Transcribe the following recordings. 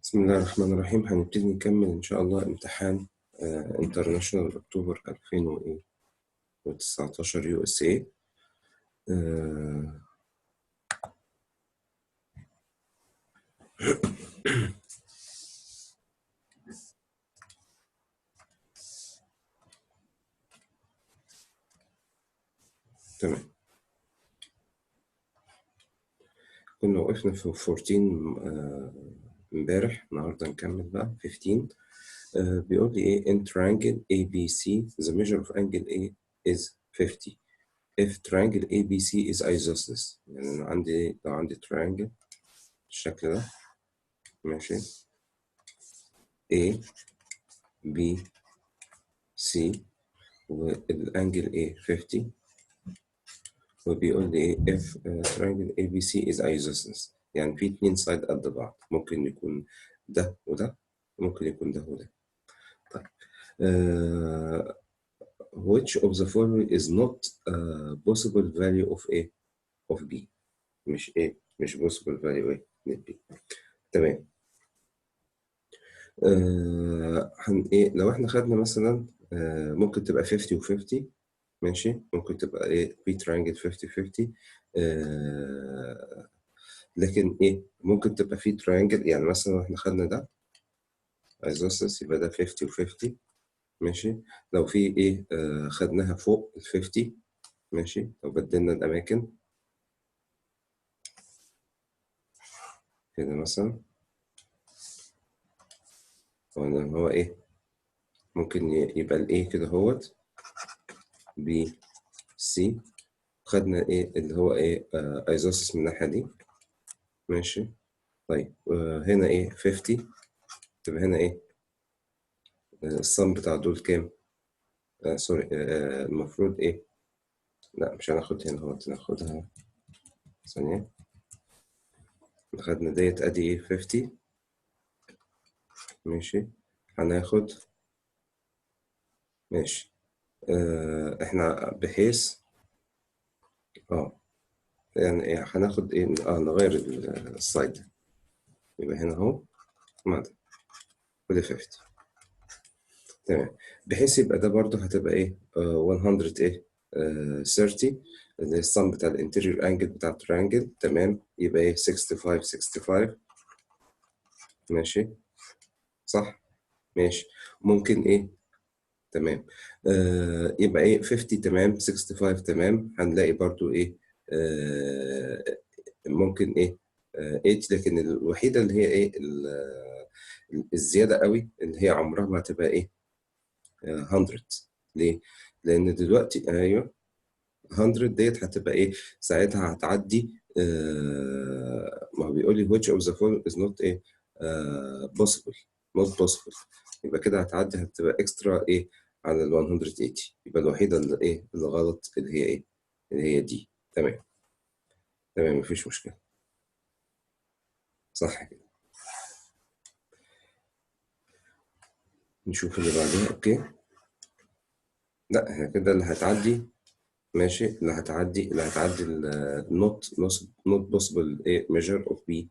بسم الله الرحمن الرحيم. هنبتدي نكمل إن شاء الله امتحان انترناشونال أكتوبر 2019 USA. تمام، كنا وقفنا في 14 امبارح. النهارده نكمل بقى 15. بيقول لي ايه in triangle ABC the measure of angle A is 50 if triangle ABC is isosceles. يعني أنا لو عندي triangle بالشكل ده، ماشي، A B C والانجل A 50، وبيقول لي ايه if triangle ABC is isosceles، يعني في اتنين سايد قد بعض، ممكن يكون ده وده، ممكن يكون ده وده. طيب which of the following is not possible value of A of B؟ مش A، مش possible value A من B. تمام. ايه لو احنا خدنا مثلا ممكن تبقى 50 و 50، ماشي، ممكن تبقى ايه في ترينجل 50 50. لكن ايه ممكن تبقى في ترينجل، يعني مثلا احنا خدنا ده ايزوسس يبقى ده 50 و 50، ماشي. لو في ايه خدناها فوق ال 50، ماشي، لو بدلنا الاماكن كده مثلا، هو ايه ممكن يبقى الايه كده هوت بي سي، خدنا ايه اللي هو ايه ايزوسس من الناحيه دي، ماشي. طيب هنا ايه 50، تبقى هنا ايه الصم بتاع دول كام؟ سوري، المفروض ايه، لا مش هناخد هنا، هو ناخدها ثانية. خدنا ديت ادي ايه 50، ماشي. هناخد ماشي احنا بحيث يعني ايه هناخد ايه نغير السايد ده، يبقى هنا اهو مع ده وده 50، تمام. بحيث يبقى ده برضو هتبقى ايه 100 ايه 30 اللي هي الصم بتاع الانتيريور انجل بتاع التريانجل، تمام. يبقى ايه 65 65، ماشي، صح، ماشي. ممكن ايه، تمام. يبقى ايه 50 تمام، 65 تمام. هنلاقي برضو ايه ممكن ايه 8، لكن الوحيدة اللي هي ايه الزيادة قوي اللي هي عمرها ما هتبقى ايه 100. ليه؟ لأن دلوقتي أيوه 100 ديت هتبقى إيه؟ ساعتها هتعدي ما هو بيقول لي which of the following is not إيه possible not possible، يبقى كده هتعدي هتبقى إكسترا إيه على ال 180، يبقى الوحيدة اللي إيه اللي غلط اللي هي إيه اللي هي دي. تمام تمام، مفيش مشكلة، صح كده. نشوف اللي بعدها. أوكي، لا احنا كده اللي هتعدي، ماشي، اللي هتعدي not possible ايه measure of B،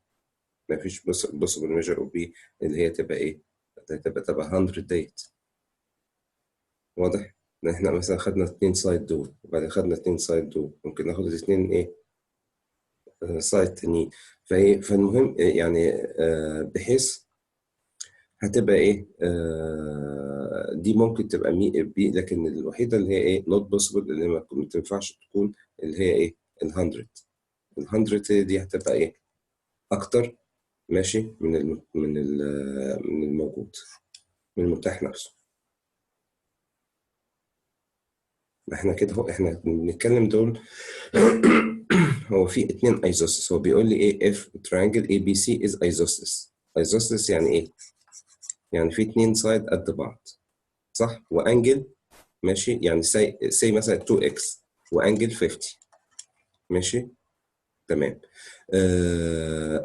مفيش possible measure of B اللي هي تبقى ايه، تبقى 100 ديت. واضح ان احنا مثلا خدنا 2 سايد دول، وبعدين خدنا 2 سايد دول، ممكن ناخد الاثنين ايه سايد تانيين. فالمهم يعني بحيث هتبقى ايه دي ممكن تبقى بي، لكن الوحيده اللي هي ايه not possible اللي ما تنفعش تكون اللي هي ايه ال 100. ال 100 دي هتبقى ايه اكتر، ماشي، من الموجود، من المتاح نفسه. احنا كده هو احنا بنتكلم دول هو في 2 ايزوسس، هو بيقول لي ايه if triangle ABC is isosceles. isosceles يعني ايه؟ يعني في 2 سايد قد بعض، صح، وانجل، ماشي، يعني سي مثلا 2x وانجل 50، ماشي، تمام.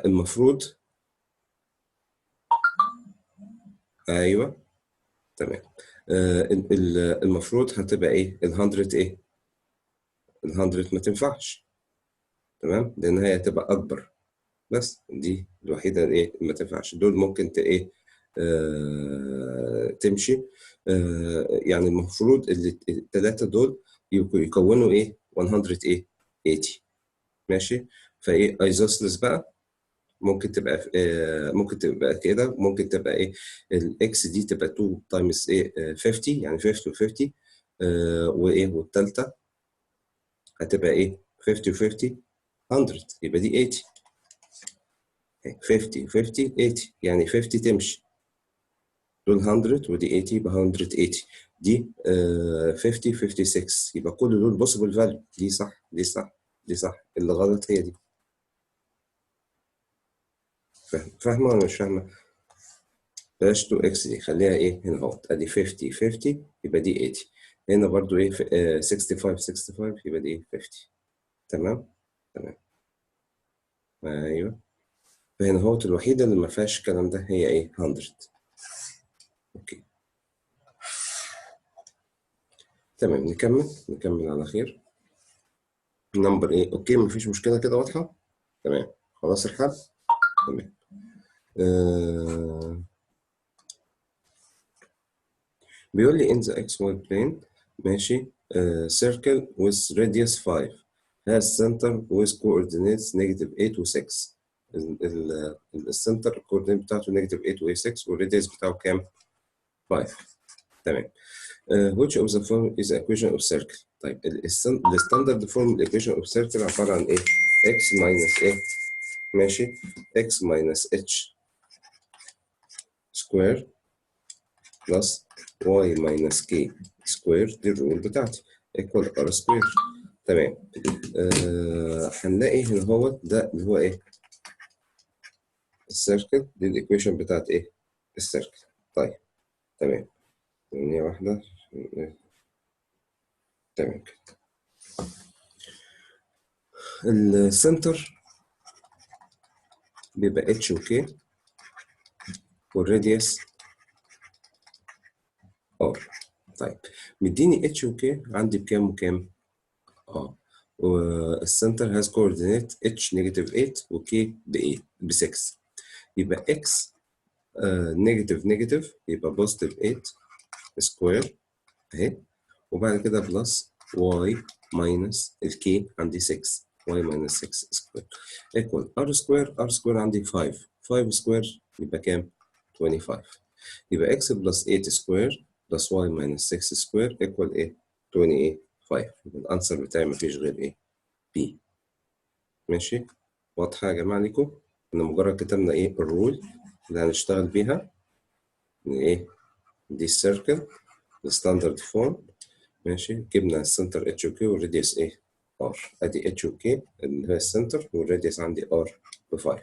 المفروض ايوه تمام. المفروض هتبقى ايه ال 100 ايه ال 100 ما تنفعش، تمام، لان هي هتبقى اكبر بس دي الوحيدة ايه ما تنفعش. دول ممكن ايه تمشي. يعني المفروض الثلاثة دول يكونوا ايه 100 ايه 80. ماشي. فايه ايزوسلس بقى ممكن تبقى ممكن تبقى كده، ممكن تبقى ايه الاكس دي تبقى 2 تايمز ايه 50 يعني 50 و50. وايه والثالثة هتبقى ايه 50 و50 100 يبقى دي 80. 50 50 80 يعني 50 تمشي، دول 100 ودي 80 يبقى 180. دي 50 56 يبقى كل دول possible value. دي صح دي صح دي صح، اللي غلط هي دي. فاهمة ولا مش فاهمة؟ بلاش 2 اكس دي، خليها ايه هنا اهوت، ادي 50 50 يبقى دي 80. هنا برضو ايه 65 65 يبقى دي ايه 50. تمام تمام. ايوه. فهنا اهوت الوحيدة اللي ما فيهاش الكلام ده هي ايه 100. اوكي تمام. نكمل على خير. نمبر ايه اوكي مفيش مشكلة كده واضحة. تمام خلاص الحل. تمام. آه بيقول لي in the XY plane ماشي. circle with radius 5 has center with coordinates negative 8 و 6. السنتر الكوردينيت بتاعته negative 8 و 6 والراديوس بتاعه كام؟ 5. تمام. which of the following is equation of circle. طيب الستاندرد فورم equation of circle عبارة عن ايه؟ x minus ايه؟ ماشي x minus h square plus y minus k square دي الرول بتاعتي equal r square. تمام. هنلاقي هنا هو ده اللي هو ايه السيركل، دي الايكويشن بتاعت ايه السيركل. طيب تمام. ثانية واحدة. تمام. السنتر بيبقى اتش وكي والراديوس ار. طيب مديني اتش وكي عندي بكام وكام؟ اه والسنتر هاز كوردينيت اتش نيجاتيف 8 وكي ب 8 ب 6. يبقى اكس نيجاتيف نيجاتيف يبقى بوزيتيف 8 سكوير اهي، وبعد كده بلس واي ماينس الكي عندي 6 واي ماينس 6 سكوير ايكوال ار سكوير. ار سكوير عندي 5 5 سكوير يبقى كام 25. يبقى اكس بلس 8 سكوير بلس واي ماينس 6 سكوير ايكوال ايه 25. يبقى الانسر بتاعي مفيش غير ايه بي. ماشي. واضحة يا جماعة ليكم؟ احنا مجرد كتبنا ايه الرول اللي هنشتغل بيها من ايه دي السيركل الستاندرد فورم. ماشي. جبنا السنتر اتش وكي والراديوس ايه ار. ادي اتش وكي اللي هي السنتر والراديوس عندي ار ب 5.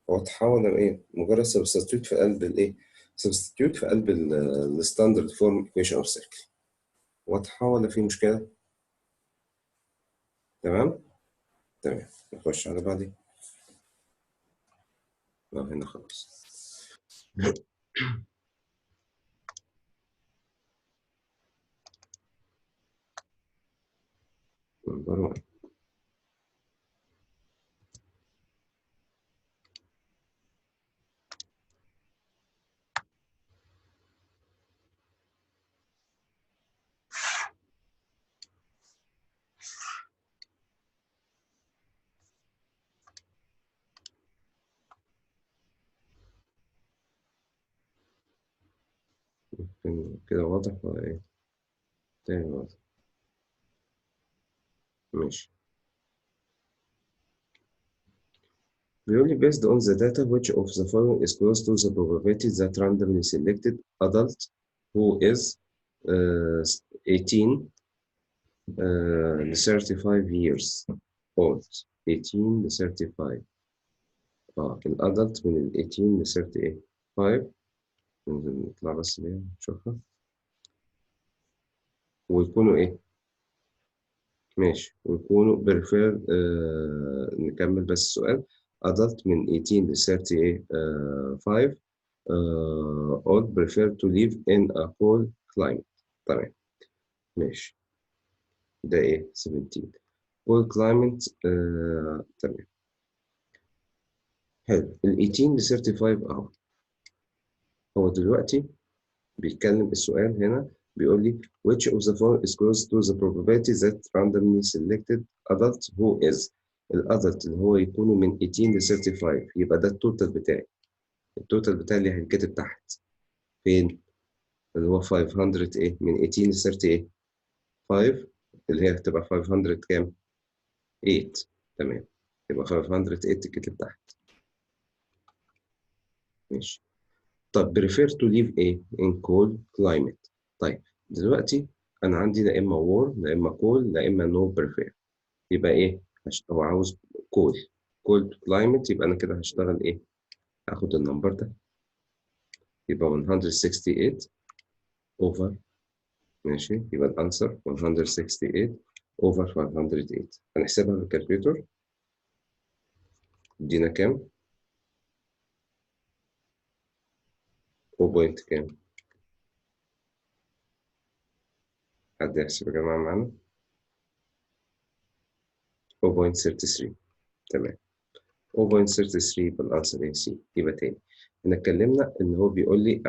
واضحة ولا ايه؟ مجرد سبستيتيوت في قلب الايه سبستيتيوت في قلب الستاندرد فورم ايكويشن اوف سيركل. واضحة ولا في مشكلة؟ تمام؟ تمام. نخش على بعدين. هنا خلاص. نمبر 1. كده واضح ولا ايه؟ تاني واضح. ماشي. بيقول لي based on the data which of the following is close to the probability that randomly selected adult who is 18 ل 35 years old. 18 ل 35. الادلت من ال 18 ل 35. نطلع بس بيها نشوفها ويكونوا ايه ماشي ويكونوا prefer. نكمل بس السؤال. adult من 18 ل 35 all prefer to live in a cool climate. تمام ماشي. ده ايه 17 cool climate. تمام. حلو. ال 18 ل 35 اهو. هو دلوقتي بيتكلم السؤال هنا بيقول لي which of the following is close to the probability that randomly selected adult who is الادلت اللي هو يكونوا من 18 ل 35 يبقى ده التوتال بتاعي. التوتال بتاعي اللي هيتكتب تحت فين؟ اللي هو 500 ايه من 18 ل 30 ايه 5 اللي هي هتبقى 500 كام؟ 8. تمام. يبقى 508 تتكتب تحت. ماشي. طب prefer to live ايه in cold climate. طيب دلوقتي انا عندي لا اما warm لا اما cold لا اما no prefer. يبقى ايه؟ هو عاوز cold climate يبقى انا كده هشتغل ايه؟ هاخد النمبر ده يبقى 168 over. ماشي. يبقى الانسر 168 over 508. هنحسبها بالكالكوليتور. ادينا كام؟ 0 كام؟ حد يحسب يا جماعة معانا؟ 0.33. تمام. 0.33 يبقى الانسر ايه سي. يبقى تاني احنا اتكلمنا ان هو بيقول لي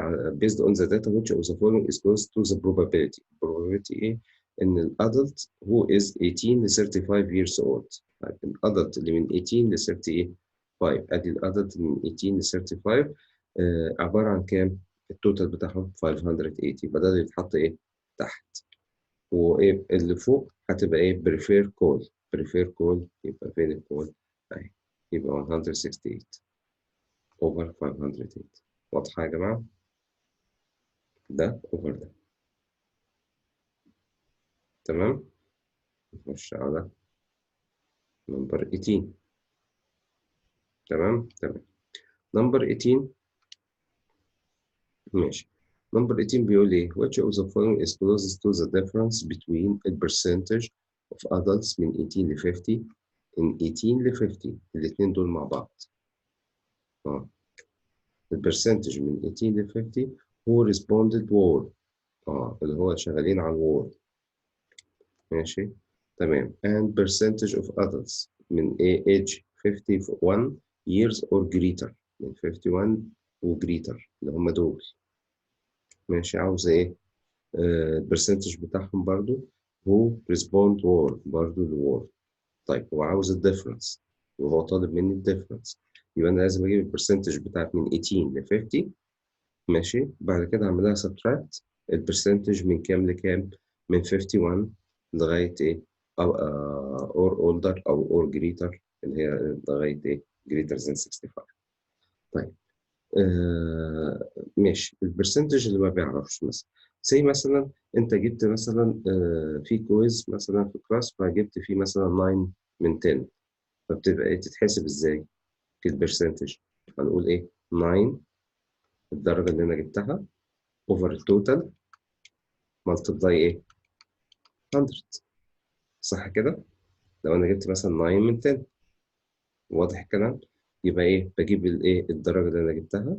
based on the data which of the following is close to the probability. probability ايه؟ ان الادلت who is 18 ل 35 years old. طيب الادلت اللي من 18 ل 35 ادي الادلت اللي من 18 ل 35 عباره عن كام؟ التوتال بتاعهم 580. يبقى ده اللي يتحط ايه؟ تحت. وايه اللي فوق هتبقى ايه؟ بريفير كول. بريفير كول يبقى فين الكول؟ اهي. يبقى 168 اوفر 508. واضحه يا جماعه؟ ده اوفر ده. تمام. نخش على نمبر 18. تمام تمام. نمبر 18. ماشي. نمبر 18 بيقول ايه؟ which of the following is closest to the difference between the percentage of adults من 18 ل 50 in 18 ل 50 الاثنين دول مع بعض. البرسنتج من 18 ل 50 who responded war. اللي هو شغالين على الوور. ماشي. تمام. and percentage of adults من age 51 years or greater. من 51 و greater اللي هم دول. ماشي. عاوز ايه؟ البرسنتج بتاعهم برضو who respond war برضو الوار. طيب هو عاوز الديفرنس وهو طالب مني الديفرنس يبقى انا لازم اجيب البرسنتج بتاعت من 18 ل 50. ماشي. بعد كده اعملها سبتراكت البرسنتج من كام لكام؟ من 51 لغايه ايه؟ او اور اولدر او اور جريتر اللي هي لغايه ايه؟ جريتر ذان 65. طيب ماشي. البرسنتج اللي ما بيعرفش مثلا زي مثلا انت جبت مثلا في كويز مثلا في كلاس فجبت فيه مثلا 9 من 10 فبتبقى ايه تتحسب ازاي؟ في البرسنتج هنقول ايه؟ 9 الدرجه اللي انا جبتها اوفر التوتال ملتبلاي ايه؟ 100. صح كده؟ لو انا جبت مثلا 9 من 10 واضح الكلام؟ يبقى ايه؟ بجيب الايه؟ الدرجه اللي انا جبتها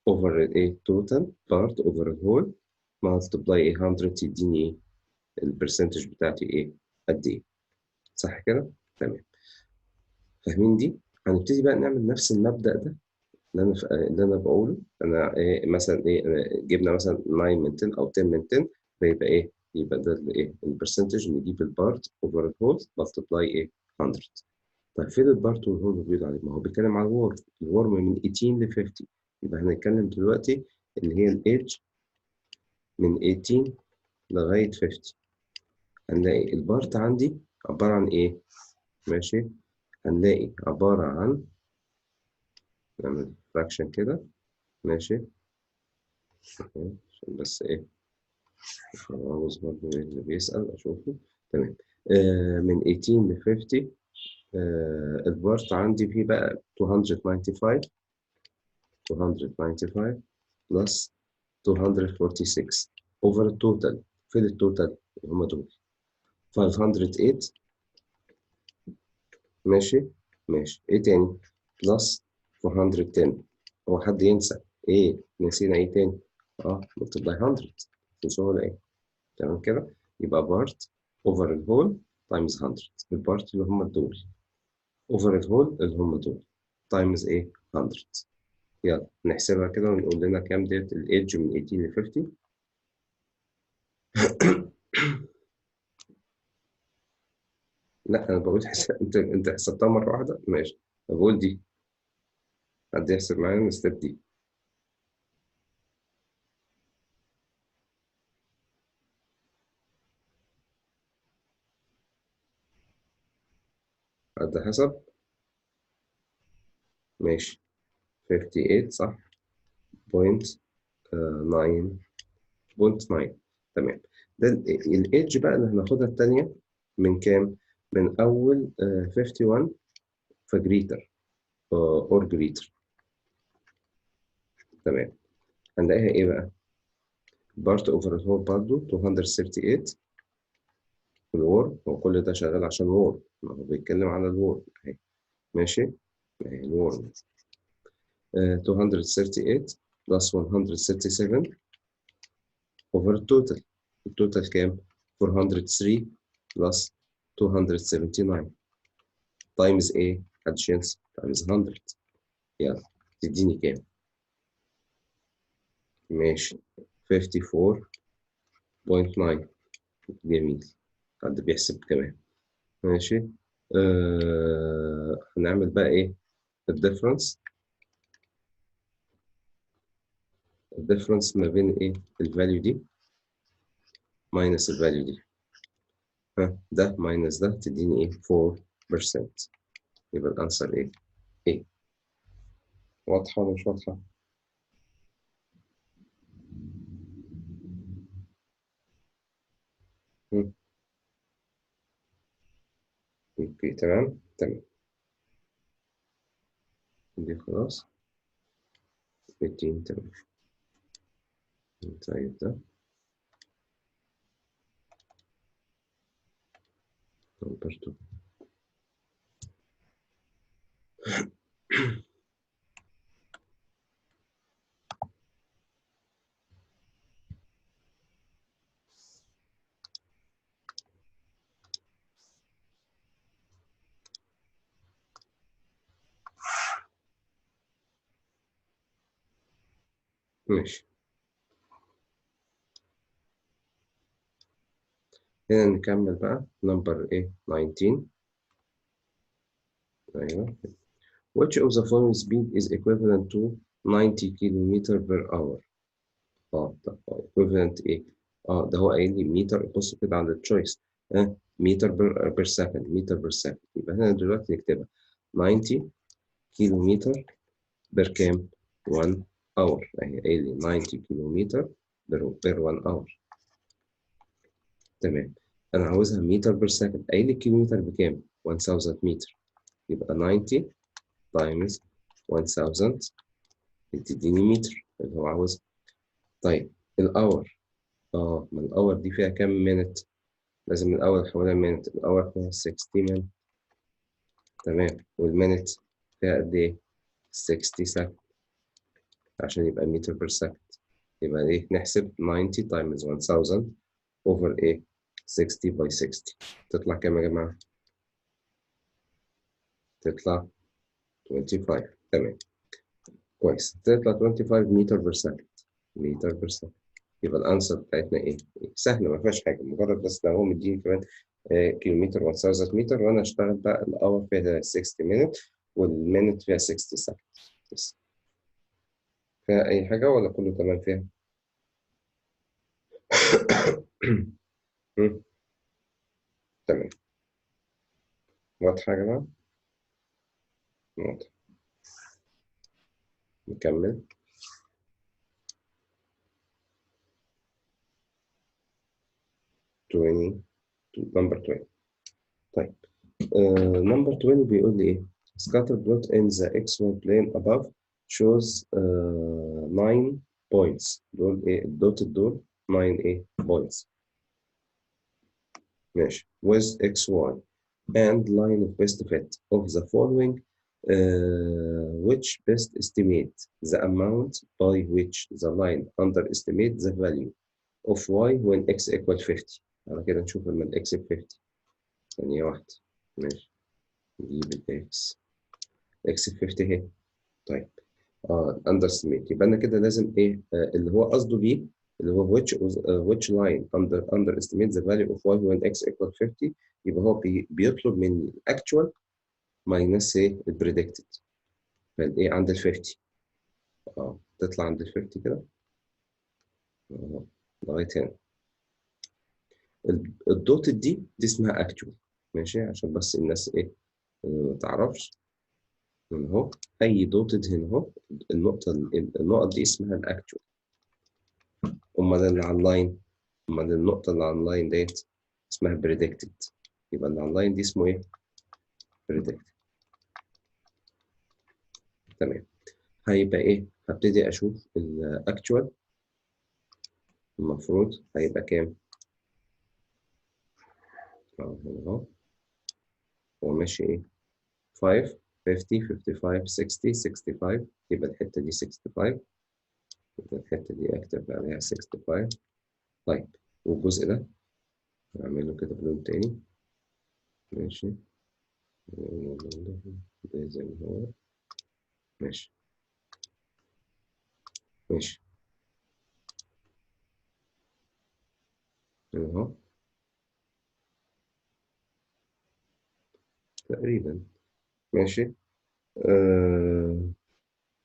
اوفر الايه؟ توتال بارت اوفر الهول ملتبلاي ايه؟ 100 يديني ايه؟ البرسنتج بتاعتي ايه؟ قد ايه؟ صح كده؟ تمام. فاهمين دي؟ هنبتدي بقى نعمل نفس المبدأ ده اللي انا بقوله. انا إيه مثلا ايه جبنا مثلا 9 من 10 او 10 من 10 فيبقى ايه؟ يبقى ده الايه؟ البرسنتج نجيب البارت اوفر الهول ملتبلاي ايه؟ 100. طيب فين البارت والهول اللي بيقول عليه؟ ما هو بيتكلم على الورم. الورم من 18 ل 50 يبقى هنتكلم دلوقتي اللي هي الايدج من 18 لغايه 50. هنلاقي البارت عندي عباره عن ايه؟ ماشي. هنلاقي عباره عن نعمل فراكشن كده. ماشي. عشان بس ايه عاوز برضه اللي بيسأل أشوفه. تمام. من 18 ل 50 البارت عندي فيه بقى 295 بلس 246 اوفر التوتال. فين التوتال؟ هم دول 508. ماشي. ماشي. ايه تاني؟ بلس 410. هو حد ينسى ايه؟ نسينا ايه تاني؟ ملتبلاي 100 تنسوه ولا ايه؟ تمام كده. يبقى بارت اوفر الهول تايمز 100. البارت اللي هم دول اوفر الهول اللي هم دول تايمز ايه؟ 100. يلا نحسبها كده ونقول لنا كام ديت الايدج من 18 ل 50. لا انا بقول حساب، انت حسبتها مره واحده ماشي. بقول دي، حد يحسب معايا الستيب دي. حد حسب؟ ماشي. 58 صح. بوينت 9. بوينت 9. تمام. ده الايدج بقى اللي هناخدها الثانيه من كام؟ من اول 51 فجريتر اور جريتر. تمام. هنلاقيها ايه بقى؟ بارت اوفر هو برضه 238 في الوور. هو كل ده شغال عشان وور، ما هو بيتكلم على الوور اهي. ماشي. اهي الوور 238 بلس 137 اوفر التوتال. التوتال كام؟ 403 بلس 279 تايمز ايه؟ ادشنس تايمز 100. يلا تديني كام؟ ماشي. 54.9. جميل. حد بيحسب كمان. ماشي. هنعمل بقى ايه؟ الديفرنس. الديفرنس ما بين ايه؟ الفاليو دي ماينس الفاليو دي. ها ده ماينس ده تديني ايه؟ 4%. يبقى الانسر ايه؟ ايه. واضحة ولا مش واضحة؟ مم. اوكي تمام تمام. دي خلاص. 18 تمام. طيب ده نمبر 2. ماشي. هنا نكمل بقى نمبر ايه؟ 19. ايوه. Which of the following speed is equivalent to 90 كيلومتر per hour؟ طب equivalent ايه؟ ده هو قايل لي متر. بص كده على التشويس. متر بير سكند. متر بير سكند. يبقى هنا دلوقتي نكتبها 90 كيلومتر بير كام؟ 1 اور. اهي قايل لي 90 كيلومتر بير 1 اور. تمام. انا عاوزها متر بير سكند. قايل لي الكيلومتر بكام؟ 1000 متر. يبقى 90 تايمز 1000 تديني متر اللي هو عاوزها. طيب الاور. ما الاور دي فيها كام مينت؟ لازم الاول احولها مينت. الاور فيها 60 مينت. تمام. والمينت فيها قد ايه؟ 60 سكند عشان يبقى متر بير سكند. يبقى ايه؟ نحسب 90 تايمز 1000 اوفر ايه؟ 60 باي 60. تطلع كام يا جماعه؟ تطلع 25. تمام. كويس. تطلع 25 متر بير سكند. متر بير سكند. يبقى الانسر بتاعتنا ايه؟ سهله ما فيهاش حاجه، مجرد بس لو هو مديني كمان كيلومتر 1000 متر، وانا اشتغل بقى الاور فيها 60 مينت والمينت فيها 60 سكند بس. فيها اي حاجه ولا كله تمام فيها؟ مم، تمام. واضحه يا جماعه؟ واضح. نكمل. 20. نمبر 20. طيب نمبر 20 بيقول لي ايه؟ scatter plot in the xy plane above shows 9 points. دول ايه؟ الدوتد دول 9 ايه؟ points. ماشي. with xy and line of best fit of the following which best estimate the amount by which the line underestimate the value of y when x equal 50. على كده نشوف لما ال x ب 50. ثانية واحدة. ماشي. نجيب ال x. x ب 50 اهي. طيب underestimate يبقى انا كده لازم ايه اللي هو قصده بيه اللي هو which line underestimate the value of y when x equal 50 يبقى هو بيطلب من actual minus ايه predicted فالايه عند ال 50 تطلع عند ال 50 كده لغايه هنا الدوتد دي اسمها actual ماشي عشان بس الناس ايه ما تعرفش هنا اهو اي دوتد هنا اهو النقط دي اسمها الاكتوال امال اللي على اللاين امال النقطه اللي على اللاين ديت اسمها بريدكتد يبقى اللي على اللاين دي اسمه ايه بريدكتد تمام هيبقى ايه هبتدي اشوف الاكتوال المفروض هيبقى كام هنا اهو هو ماشي ايه 5 50 55 60 65 يبقى الحته دي 65 يبقى الحته دي اكتب عليها 65 طيب والجزء ده نعمل له كده بلون تاني ماشي ده زي ما هو ماشي ماشي اهو تقريبا ماشي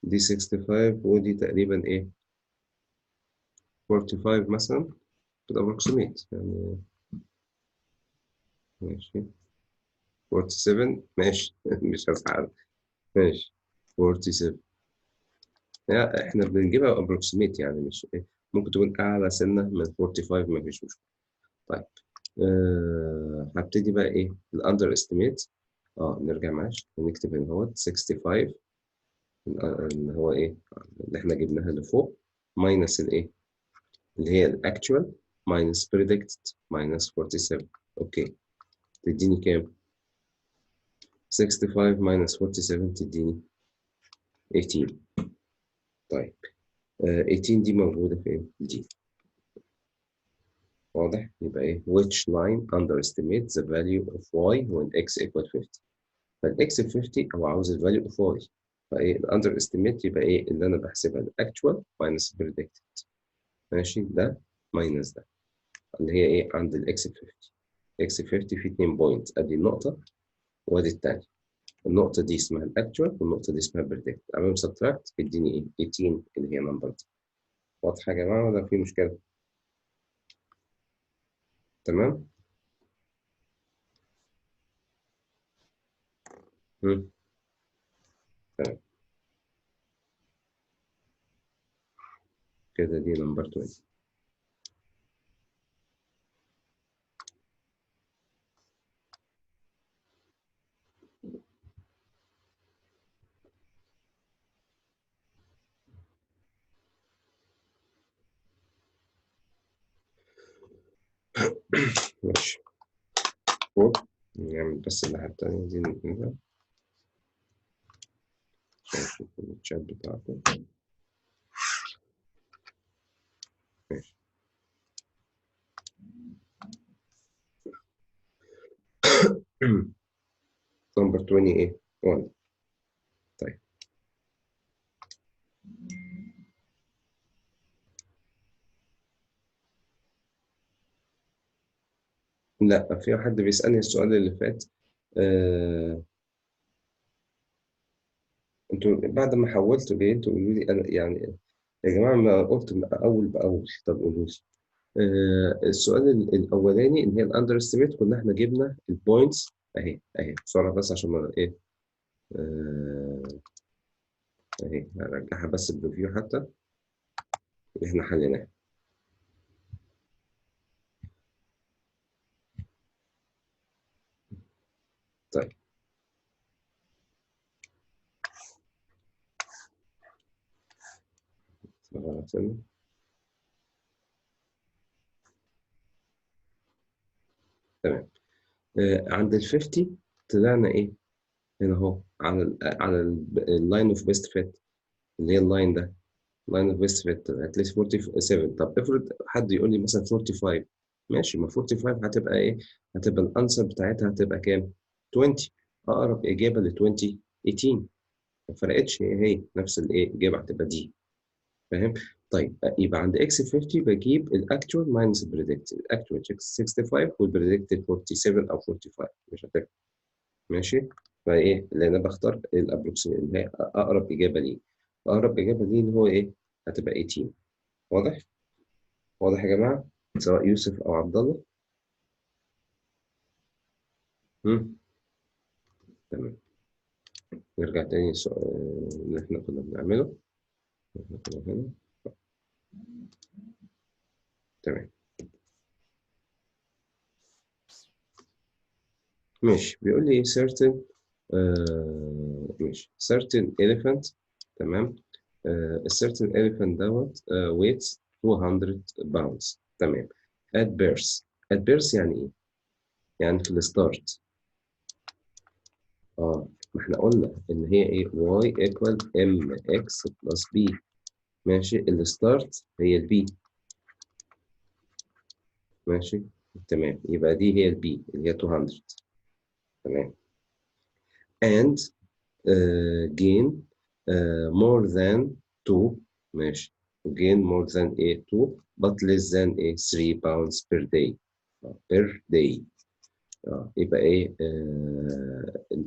دي 65 ودي تقريبا ايه 45 مثلا كده approximate يعني ماشي 47 ماشي مش هزعل ماشي 47 يعني احنا بنجيبها approximate يعني مش ايه ممكن تكون اعلى سنه من 45 مفيش مشكله طيب هبتدي بقى ايه الاندر استيميت نرجع معلش ونكتب هنا اهوت 65 اللي هو ايه اللي احنا جبناها لفوق ماينس الايه اللي هي الاكتوال ماينس بريدكتد ماينس 47 اوكي تديني كام 65 ماينس 47 تديني 18 طيب 18 دي موجودة فين دي واضح يبقى ايه which line underestimates the value of y when x equal 50 فالاكس ب 50 هو عاوز الفاليو اوف y فايه الاندر استيميت يبقى ايه اللي انا بحسبها الاكتوال ماينس بريدكتد ماشي ده ماينس ده اللي هي ايه عند الاكس ب 50 اكس ب 50 في 2 بوينت ادي النقطه وادي الثانيه النقطه دي اسمها الاكتوال والنقطه دي اسمها بريدكت اعمل سبتراكت يديني ايه 18 اللي هي نمبر دي واضحه يا جماعه ولا في مشكله تمام تمام كده دي نمبر 20 ماشي فوق نعمل بس الناحيه الثانيه دي نقلبها عشان نشوف الشات بتاعته ماشي نمبر 20 ايه 1 طيب لا في حد بيسألني السؤال اللي فات انتوا بعد ما حولتوا ليه انتوا قولوا لي انا يعني يا جماعه ما قلت اول باول طب قولوا لي السؤال الاولاني اللي هي الاندر استيميت كنا احنا جبنا البوينتس اهي بسرعه بس عشان ما ايه آه، اهي هرجعها بس بريفيو حتى اللي احنا حليناها طيب تمام عند ال 50 طلعنا ايه هنا اهو على اللاين اوف بيست فيت اللي هي اللاين ده لاين اوف بيست فيت اتليست 47 طب افرض حد يقول لي مثلا 45 ماشي ما 45 هتبقى ايه هتبقى الانسر بتاعتها هتبقى كام 20 اقرب اجابه ل 20 18 ما فرقتش، هي نفس الايه الاجابه هتبقى دي. فاهم؟ طيب يبقى عند اكس 50 بجيب الاكتوال ماينس البريدكتد، الاكتوال 65 والبريدكتد 47 او 45 مش هتفرق. ماشي؟ فايه اللي انا بختار الابروكسيميت اللي هي اقرب اجابه ليه. اقرب اجابه ليه اللي هو ايه؟ هتبقى 18. واضح؟ واضح يا جماعه؟ سواء يوسف او عبد الله. تمام. نرجع تاني للسؤال اللي احنا كنا بنعمله. احنا كنا هنا. تمام. ماشي، بيقول لي certain ماشي certain elephant. تمام. a certain elephant دوت weights 200 pounds. تمام. at birth. at birth يعني ايه؟ يعني في الستارت. ما احنا قلنا ان هي ايه y equal mx plus b. ماشي، الستارت هي البي. ماشي. تمام، يبقى دي هي البي اللي هي 200. تمام. and gain more than 2. ماشي. gain more than a 2 but less than a 3 pounds per day. per day. يبقى ايه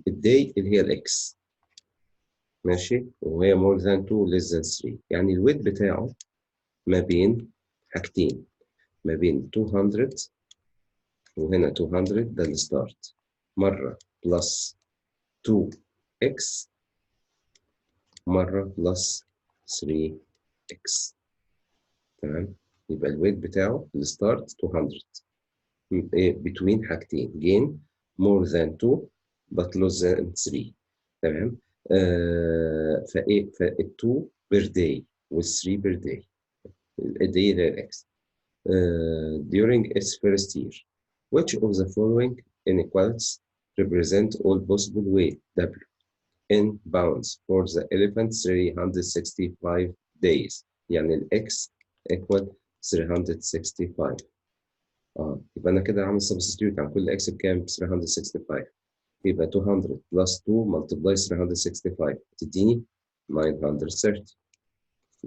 الداي اللي هي الاكس. ماشي، وهي more than 2 less than 3، يعني الويت بتاعه ما بين حاجتين، ما بين 200 وهنا 200 ده الستارت، مرة بلس 2x مرة بلس 3x. تمام. يبقى الويت بتاعه الستارت 200 between حاجتين gain more than 2 but less than 3. تمام. فايه فال 2 per day وال 3 per day. الدي ده x during its first year. Which of the following inequalities represent all possible weight W in pounds for the elephant 365 days. يعني ال x equal 365. يبقى انا كده عامل substitute عن كل x بكام؟ 365. يبقى 200 plus 2 multiply 365 تديني 930.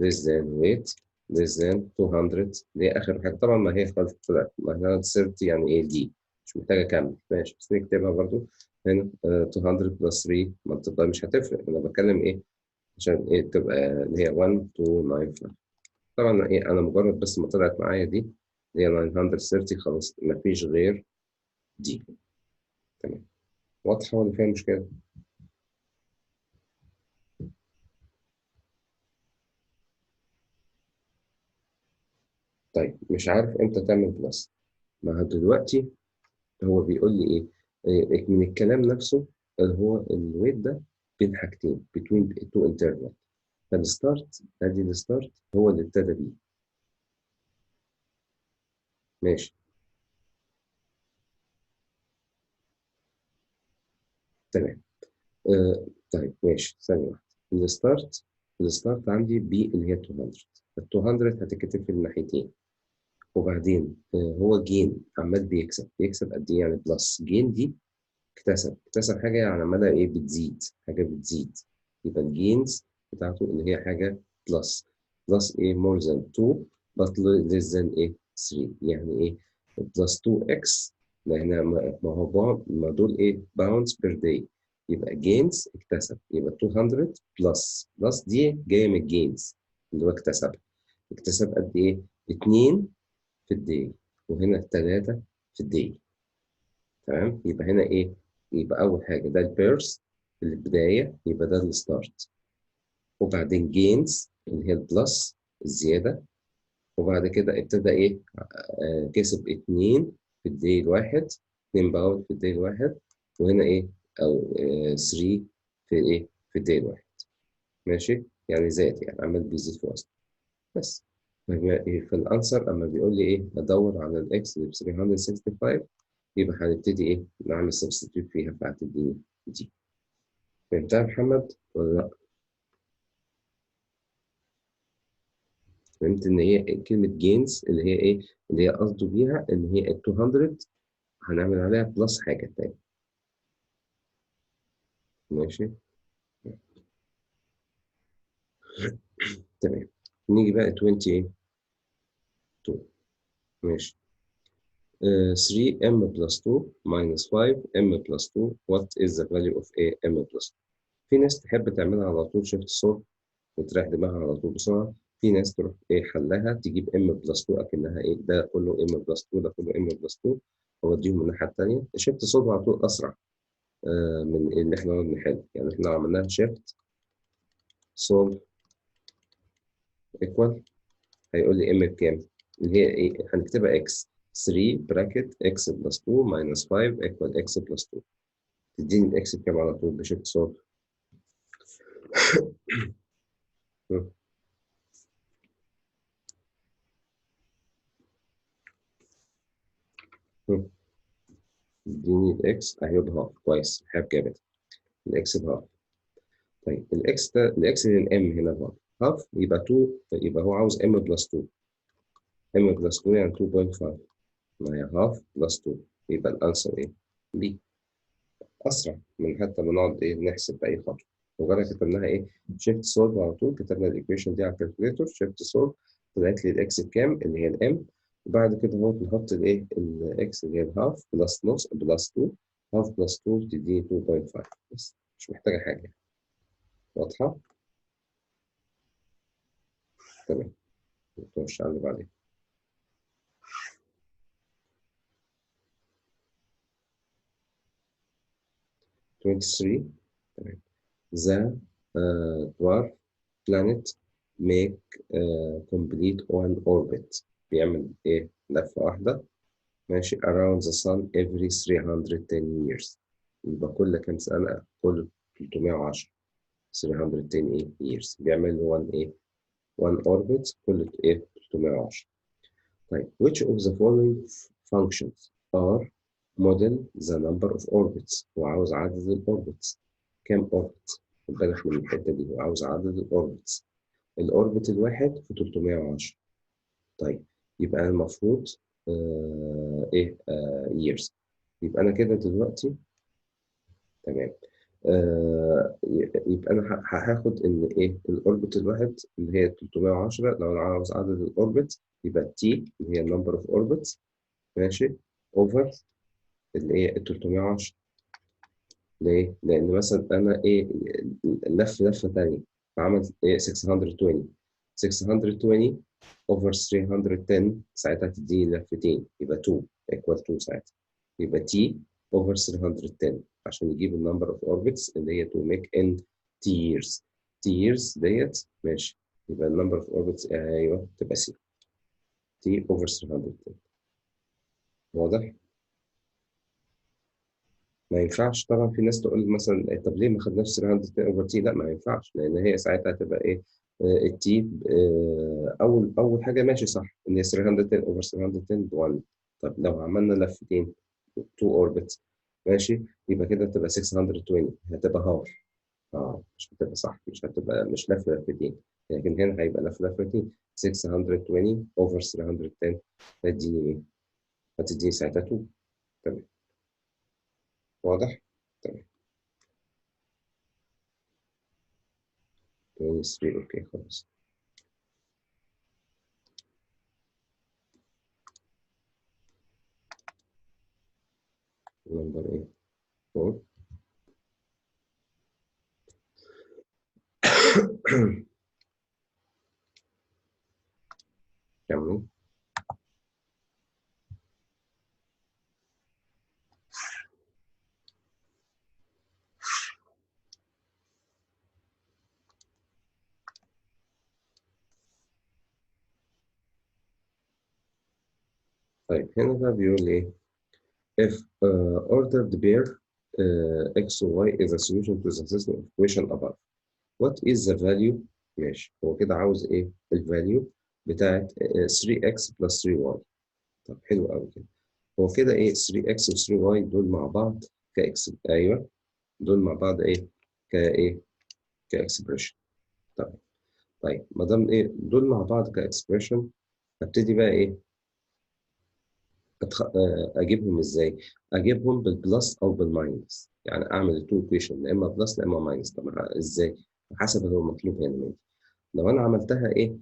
less than weight less than 200. دي اخر حاجه طبعا، ما هي خلاص طلعت 930 يعني ايه دي، مش محتاجه اكمل. ماشي، بس نكتبها برضو هنا 200 plus 3 multiply مش هتفرق، انا بتكلم ايه عشان ايه تبقى اللي هي 1295. طبعا ايه انا مجرد بس ما طلعت معايا دي اللي هي 930 خلاص ما فيش غير دي. تمام. واضحه ولا فيها مشكله؟ طيب مش عارف امتى تعمل بلس. ما هو دلوقتي هو بيقول لي ايه من الكلام نفسه اللي هو الويت ده بين حاجتين between two interval. فالستارت ادي الستارت هو اللي ابتدى بيه. ماشي. تمام. طيب ماشي، ثانية واحدة. الستارت عندي بي اللي هي 200. ال 200 هتتكتب في الناحيتين. وبعدين هو جين عمال بيكسب قد ايه؟ يعني بلس جين دي اكتسب حاجة يعني عمالة ايه بتزيد، حاجة بتزيد. يبقى الجينز بتاعته اللي هي حاجة بلس ايه more than 2 but less than ايه 3. يعني ايه بلس 2x لان ما هو ما دول ايه باوندز بير داي. يبقى جينز اكتسب، يبقى 200 بلس دي جاية من الجينز اللي هو اكتسب قد ايه 2 في الداي، وهنا 3 في الداي. تمام. يبقى هنا ايه؟ يبقى اول حاجه ده البيرس البدايه، يبقى ده الستارت. وبعدين جينز اللي هي البلس الزياده. وبعد كده ابتدى ايه كسب 2 في الدي الواحد، 2 باوند في الدي الواحد. وهنا ايه او 3 في ايه في الدي الواحد. ماشي، يعني زاد يعني عمال بيزيد في وسط بس. في الانسر اما بيقول لي ايه ادور على الاكس اللي ب 365، يبقى هنبتدي ايه نعمل سبستيتيوت فيها فهتديني دي. فهمتها يا محمد ولا لا؟ فهمت ان هي كلمه جينز اللي هي ايه اللي هي قصده بيها ان هي ال 200 هنعمل عليها بلس حاجه تانية. ماشي. تمام. نيجي بقى 22. ماشي. 3m plus 2 minus 5m plus 2 what is the value of a m plus 2. في ناس تحب تعملها على طول شيفت صفر وتريح دماغها على طول بسرعة. في ناس تروح ايه حلها تجيب m بلس 2 اكنها ايه ده كله m بلس 2 ده كله m بلس 2 واديهم من الناحية التانية. شيفت صفر على طول اسرع من اللي احنا نقعد نحل. يعني احنا لو عملناها شيفت سولف ايكوال هيقول لي m بكام؟ اللي هي ايه؟ هنكتبها x 3 براكت x بلس 2 minus 5 equal x بلس 2. تديني الاكس بكام على طول بشيفت سولف؟ اديني الاكس اهي بهاف. كويس، حاب جابت الاكس بهاف. طيب الاكس ده الاكس للام هنا بهاف. هاف يبقى 2، يبقى هو عاوز ام بلس 2. ام بلس 2 يعني 2.5. ما هي هاف بلس 2 يبقى الانسر ايه؟ بي. اسرع من حتى ما نقعد ايه نحسب باي خطوه. مجرد كتبناها ايه شيفت سولف على طول، كتبنا الايكويشن دي على الكالكوليتور شيفت سولف طلعت لي الاكس بكام اللي هي الام. وبعد كده اهو نحط الايه الاكس اللي هي الهاف بلس نص بلس 2. هاف بلس 2 تديني 2.5 بس مش محتاجه حاجه. واضحه؟ تمام. نخش على اللي بعدين. 23. تمام. The dwarf planet make complete one orbit. بيعمل ايه؟ لفة واحدة ماشي around the sun every 310 years. يبقى كل كام سنة؟ كل 310. 310 ايه years بيعمل له one ايه؟ one orbit كل ايه 310. طيب which of the following functions are model the number of orbits. هو عاوز عدد الاوربتس. كام اوربت؟ خد بالك من الحته دي، هو عاوز عدد الاوربتس. الاوربت الواحد في 310. طيب يبقى المفروض ايه years. يبقى انا كده دلوقتي تمام. يبقى انا هاخد ان ايه الاوربت الواحد اللي هي 310. لو انا عاوز عدد الاوربت يبقى تي اللي هي النمبر اوف اوربتس ماشي اوفر اللي هي ال 310. ليه؟ لأن مثلا أنا إيه لفة تانية فعمل إيه 620. 620 over 310 ساعتها تديني لفتين يبقى 2 equal 2 ساعتها. يبقى T over 310 عشان يجيب النمبر اوف اوربتس اللي هي to make n T years. T years ديت ماشي. يبقى النمبر اوف اوربتس ايوه تبقى C T over 310. واضح؟ ما ينفعش طبعا. في ناس تقول مثلا طب ليه ما خدناش 310 اوفر تي؟ لا ما ينفعش لان هي ساعتها هتبقى ايه التي اول حاجه ماشي صح ان هي 310 اوفر 310 ب 1. طب لو عملنا لفتين 2 اوربت ماشي يبقى كده تبقى 620 هتبقى هاف. مش هتبقى صح، مش هتبقى مش لفتين. لكن هنا هيبقى لفتين 620 اوفر 310 هتديني ايه؟ هتديني ساعتها 2. تمام. واضح؟ تمام. 23 اوكي خلاص. نمبر ايه 4. كمل. طيب هنا بقى بيقول ايه if ordered pair x و y is a solution to the system equation above what is the value. ماشي هو كده عاوز ايه الفاليو بتاعت 3x plus 3y. طب حلو قوي كده. هو كده ايه 3x و 3y دول مع بعض كاكس ايوه دول مع بعض ايه كايه كاكسبريشن. طيب طيب ما دام ايه دول مع بعض كاكسبريشن هبتدي بقى ايه اجيبهم ازاي؟ اجيبهم بالبلس او بالماينس. يعني اعمل التو ايكويشن يا اما بلس يا اما ماينس. طب ازاي؟ حسب اللي هو مطلوب هنا مني. لو انا عملتها ايه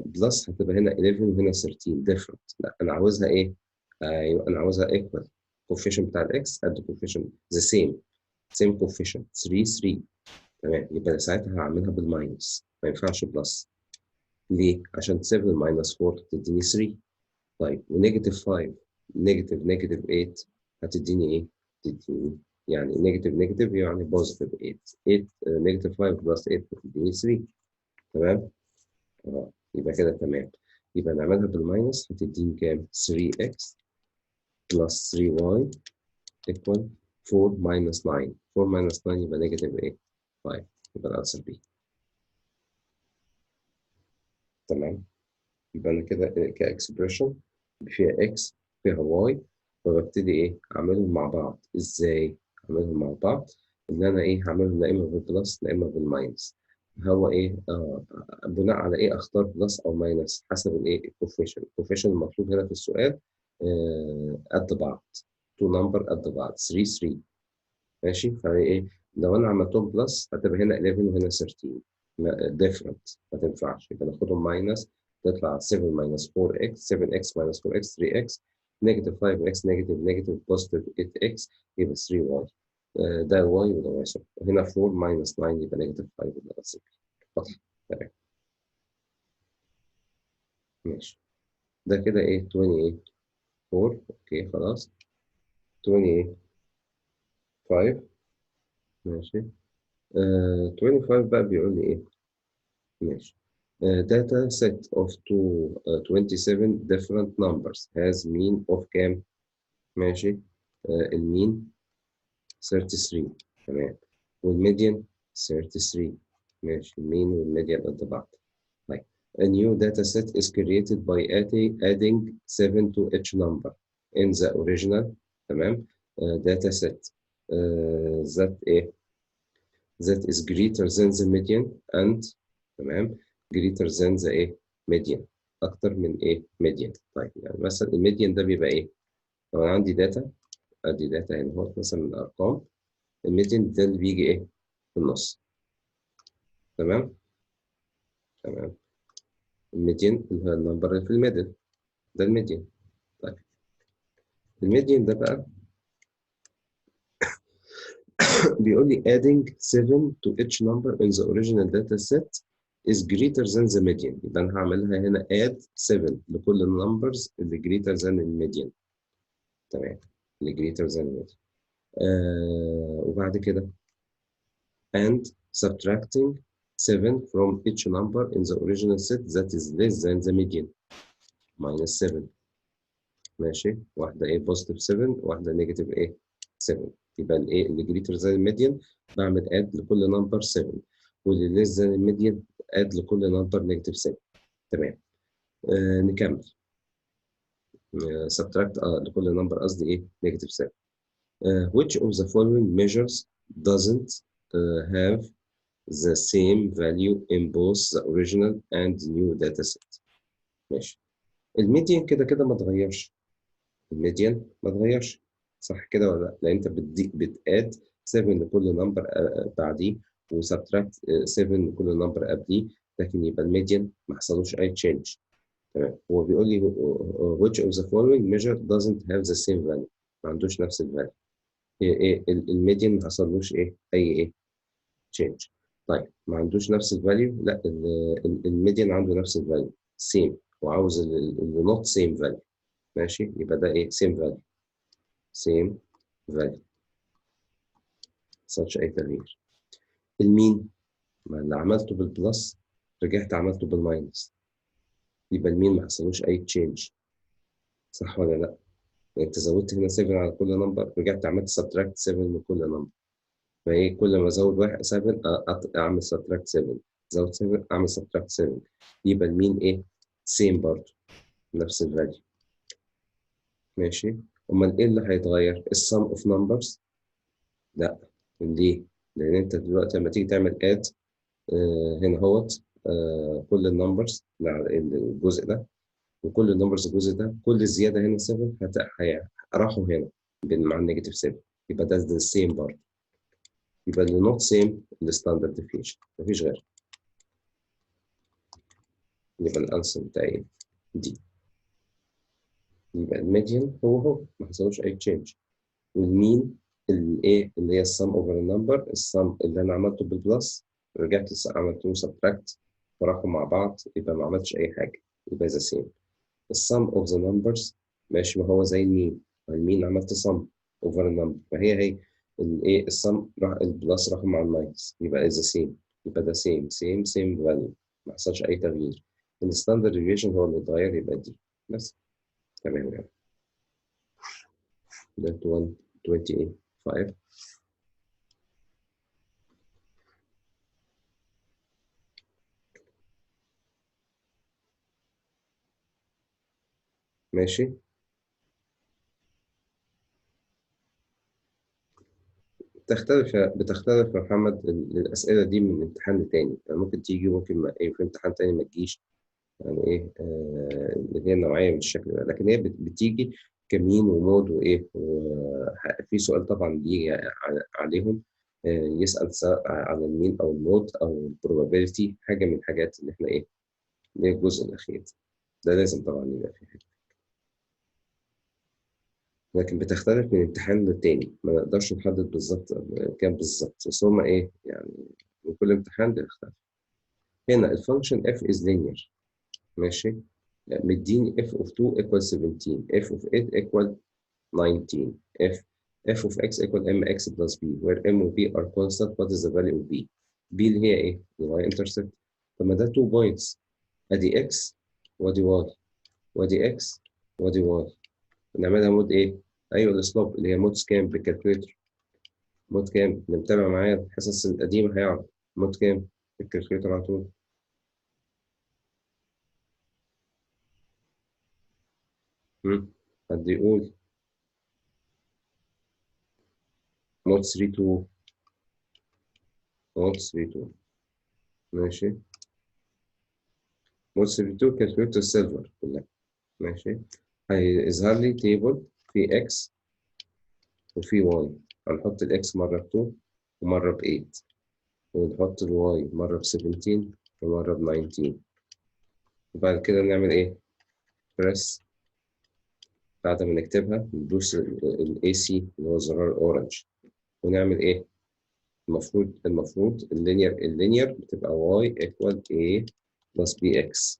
بلس هتبقى هنا 11 وهنا 13 different. لا انا عاوزها ايه؟ ايوه انا عاوزها equal. coefficient بتاع الاكس قد coefficient the same coefficient 3 3. تمام، يبقى ساعتها هعملها بالماينس، ما ينفعش بلس. ليه؟ عشان 7 ماينس 4 تديني 3. طيب ونيجاتيف 5 نيجاتيف 8 هتديني ايه؟ تديني يعني نيجاتيف يعني بوزيتيف 8. 8 نيجاتيف 5 بلس 8 هتديني 3. تمام؟ يبقى كده تمام. يبقى نعملها بالماينس هتديني كام؟ 3x بلس 3y equal 4 minus 9. 4 minus 9 يبقى نيجاتيف ايه؟ 5. يبقى الانسر بي. تمام؟ يبقى انا كده كاكسبريشن فيها x فيها y، فببتدي ايه؟ اعملهم مع بعض. ازاي؟ اعملهم مع بعض ان انا ايه؟ هعملهم لا اما بالبلس لا اما بالماينس. هو ايه؟ بناء على ايه اختار بلس او ماينس؟ حسب الايه؟ الكوفيشن المطلوب هنا في السؤال قد بعض. تو نمبر قد بعض 3 3. ماشي، فايه لو انا عملتهم بلس هتبقى هنا 11 وهنا 13 ديفرنت، ما تنفعش. يبقى ناخدهم ماينس، تطلع 7 ماينس 4x 7x ماينس 4x 3x نيجاتيف 5x نيجاتيف بوزيتيف 8x يبقى 3y. ده y وده y. هنا 4 ماينس 9 يبقى نيجاتيف 5 يبقى 6. واضح؟ تمام. ماشي، ده كده ايه 28 4. اوكي خلاص. 28 5. ماشي. 25 بقى بيقول لي ايه؟ ماشي. Data set of 27 different numbers has mean of كام؟ ماشي. المين 33. تمام. والميديان 33. ماشي، المين والميديان قد بعض. طيب. A new data set is created by adding 7 to each number in the original. تمام. Data set that ايه؟ that is greater than the median and تمام greater than the ايه median، اكتر من ايه median. طيب يعني مثلا الميديان ده بيبقى ايه؟ لو انا عندي داتا، ادي داتا هنا اهو مثلا من الارقام، الميديان ده اللي بيجي ايه في النص. تمام. تمام. الميديان اللي هو النمبر اللي في الميدل، ده الميديان. طيب الميديان ده بقى بيقول لي adding 7 to each number in the original data set is greater than the median. يبقى انا هعملها هنا add 7 لكل النمبرز اللي greater than الميديان. تمام، اللي greater than الميديان. وبعد كده and subtracting 7 from each number in the original set that is less than the median minus 7. ماشي، واحدة ايه بوزيتيف 7 واحدة نيجاتيف ايه 7. يبقى الايه اللي greater than الميديان بعمل اد لكل نمبر 7، واللي less than الميديان اد لكل نمبر نيجاتيف 7. تمام. نكمل. subtract لكل نمبر قصدي ايه نيجاتيف 7. which of the following measures doesn't have the same value in both the original and new data set. ماشي. الميديان كده كده ما اتغيرش. الميديان ما اتغيرش، صح كده ولا لا؟ لان انت بتاد 7 لكل نمبر بعديه وسبتراكت 7 لكل نمبر قبليه، لكن يبقى الميديان ما حصلوش اي تشينج. تمام. هو بيقول لي which of the following measure doesn't have the same value، ما عندوش نفس الفاليو. ايه الميديان ما حصلوش ايه اي تشينج. طيب ما عندوش نفس الفاليو، لا الميديان عنده نفس الفاليو سيم، وعاوز اللي نوت سيم فاليو. ماشي، يبقى ده ايه سيم فاليو. سيم فاليو such أي تغيير. المين ما اللي عملته بالبلس رجعت عملته بالماينس، يبقى المين ما حصلوش أي تشينج، صح ولا لأ؟ أنت زودت هنا 7 على كل نمبر، رجعت عملت سبتراكت 7 من كل نمبر. فإيه كل ما أزود واحد 7 أعمل سبتراكت 7، زود 7 أعمل سبتراكت 7، يبقى المين إيه؟ سيم برضه نفس الفاليو. ماشي. أمال إيه اللي هيتغير؟ السم أوف نمبرز؟ لأ. ليه؟ لأن أنت دلوقتي لما تيجي تعمل اد هنا اهوت كل النمبرز الجزء ده وكل النمبرز الجزء ده، كل الزياده هنا 7 راحوا هنا مع النيجاتيف 7، يبقى ده السيم برضه. يبقى اللي نوت سيم الستاندرد ديفيشن، مفيش غير. يبقى الانسر بتاعي دي. يبقى الميديان هو ما حصلوش اي تشينج. والمين الايه اللي هي السم اوفر النمبر، السم اللي انا عملته بالبلس رجعت عملت له سبتراكت وراحوا مع بعض، يبقى ما عملتش اي حاجه، يبقى ذا سيم. السم اوف ذا نمبرز ماشي، ما هو زي المين، المين عملت سم اوفر النمبر، فهي الايه السم راح البلس راح مع الماينس، يبقى ذا سيم، يبقى ده سيم فاليو، ما حصلش اي تغيير. الستاندرد ديفيشن هو اللي اتغير، يبقى دي بس. تمام يعني. ده 125. ماشي. بتختلف يا محمد، الأسئلة دي من امتحان لتاني، يعني ممكن تيجي ممكن ما إيه، في امتحان تاني ما تجيش، يعني إيه اللي هي النوعية من الشكل ده، لكن هي بتيجي كمين ومود وإيه، وفي سؤال طبعا بيجي عليهم يسأل سواء على المين أو المود أو البروبابيلتي، حاجة من الحاجات اللي إحنا إيه، اللي هي الجزء الأخير ده لازم طبعا يبقى فيه حاجة. لكن بتختلف من امتحان للتاني، ما نقدرش نحدد بالظبط كام بالظبط، بس هما ايه يعني، من كل امتحان بيختلف. هنا الفانكشن f is linear ماشي، مديني f of 2 equal 17، f of 8 equal 19، f of x equal mx plus b where m و b are constant. What is the value of b؟ b اللي هي ايه؟ y intercept. طب ما ده 2 points، ادي x وادي y وادي x وادي y، نعملها مود ايه؟ ايوه السلوب اللي هي مود سكان بالكالكوليتر. مود كام؟ اللي متابع معايا الحصص القديمة هيعرف مود كام بالكالكوليتر على طول. حد يقول. مود 32. مود 32 ماشي. مود 32 كالكوليتر السيلفر كلها ماشي. هيظهر لي تيبل في اكس وفي واي، هنحط الاكس مرة ب 2 ومرة ب 8، ونحط الواي مرة ب 17 ومرة ب 19، وبعد كده نعمل ايه؟ بريس. بعد ما نكتبها ندوس الاي سي اللي هو زرار اورنج، ونعمل ايه؟ المفروض اللينير بتبقى y equal a plus bx.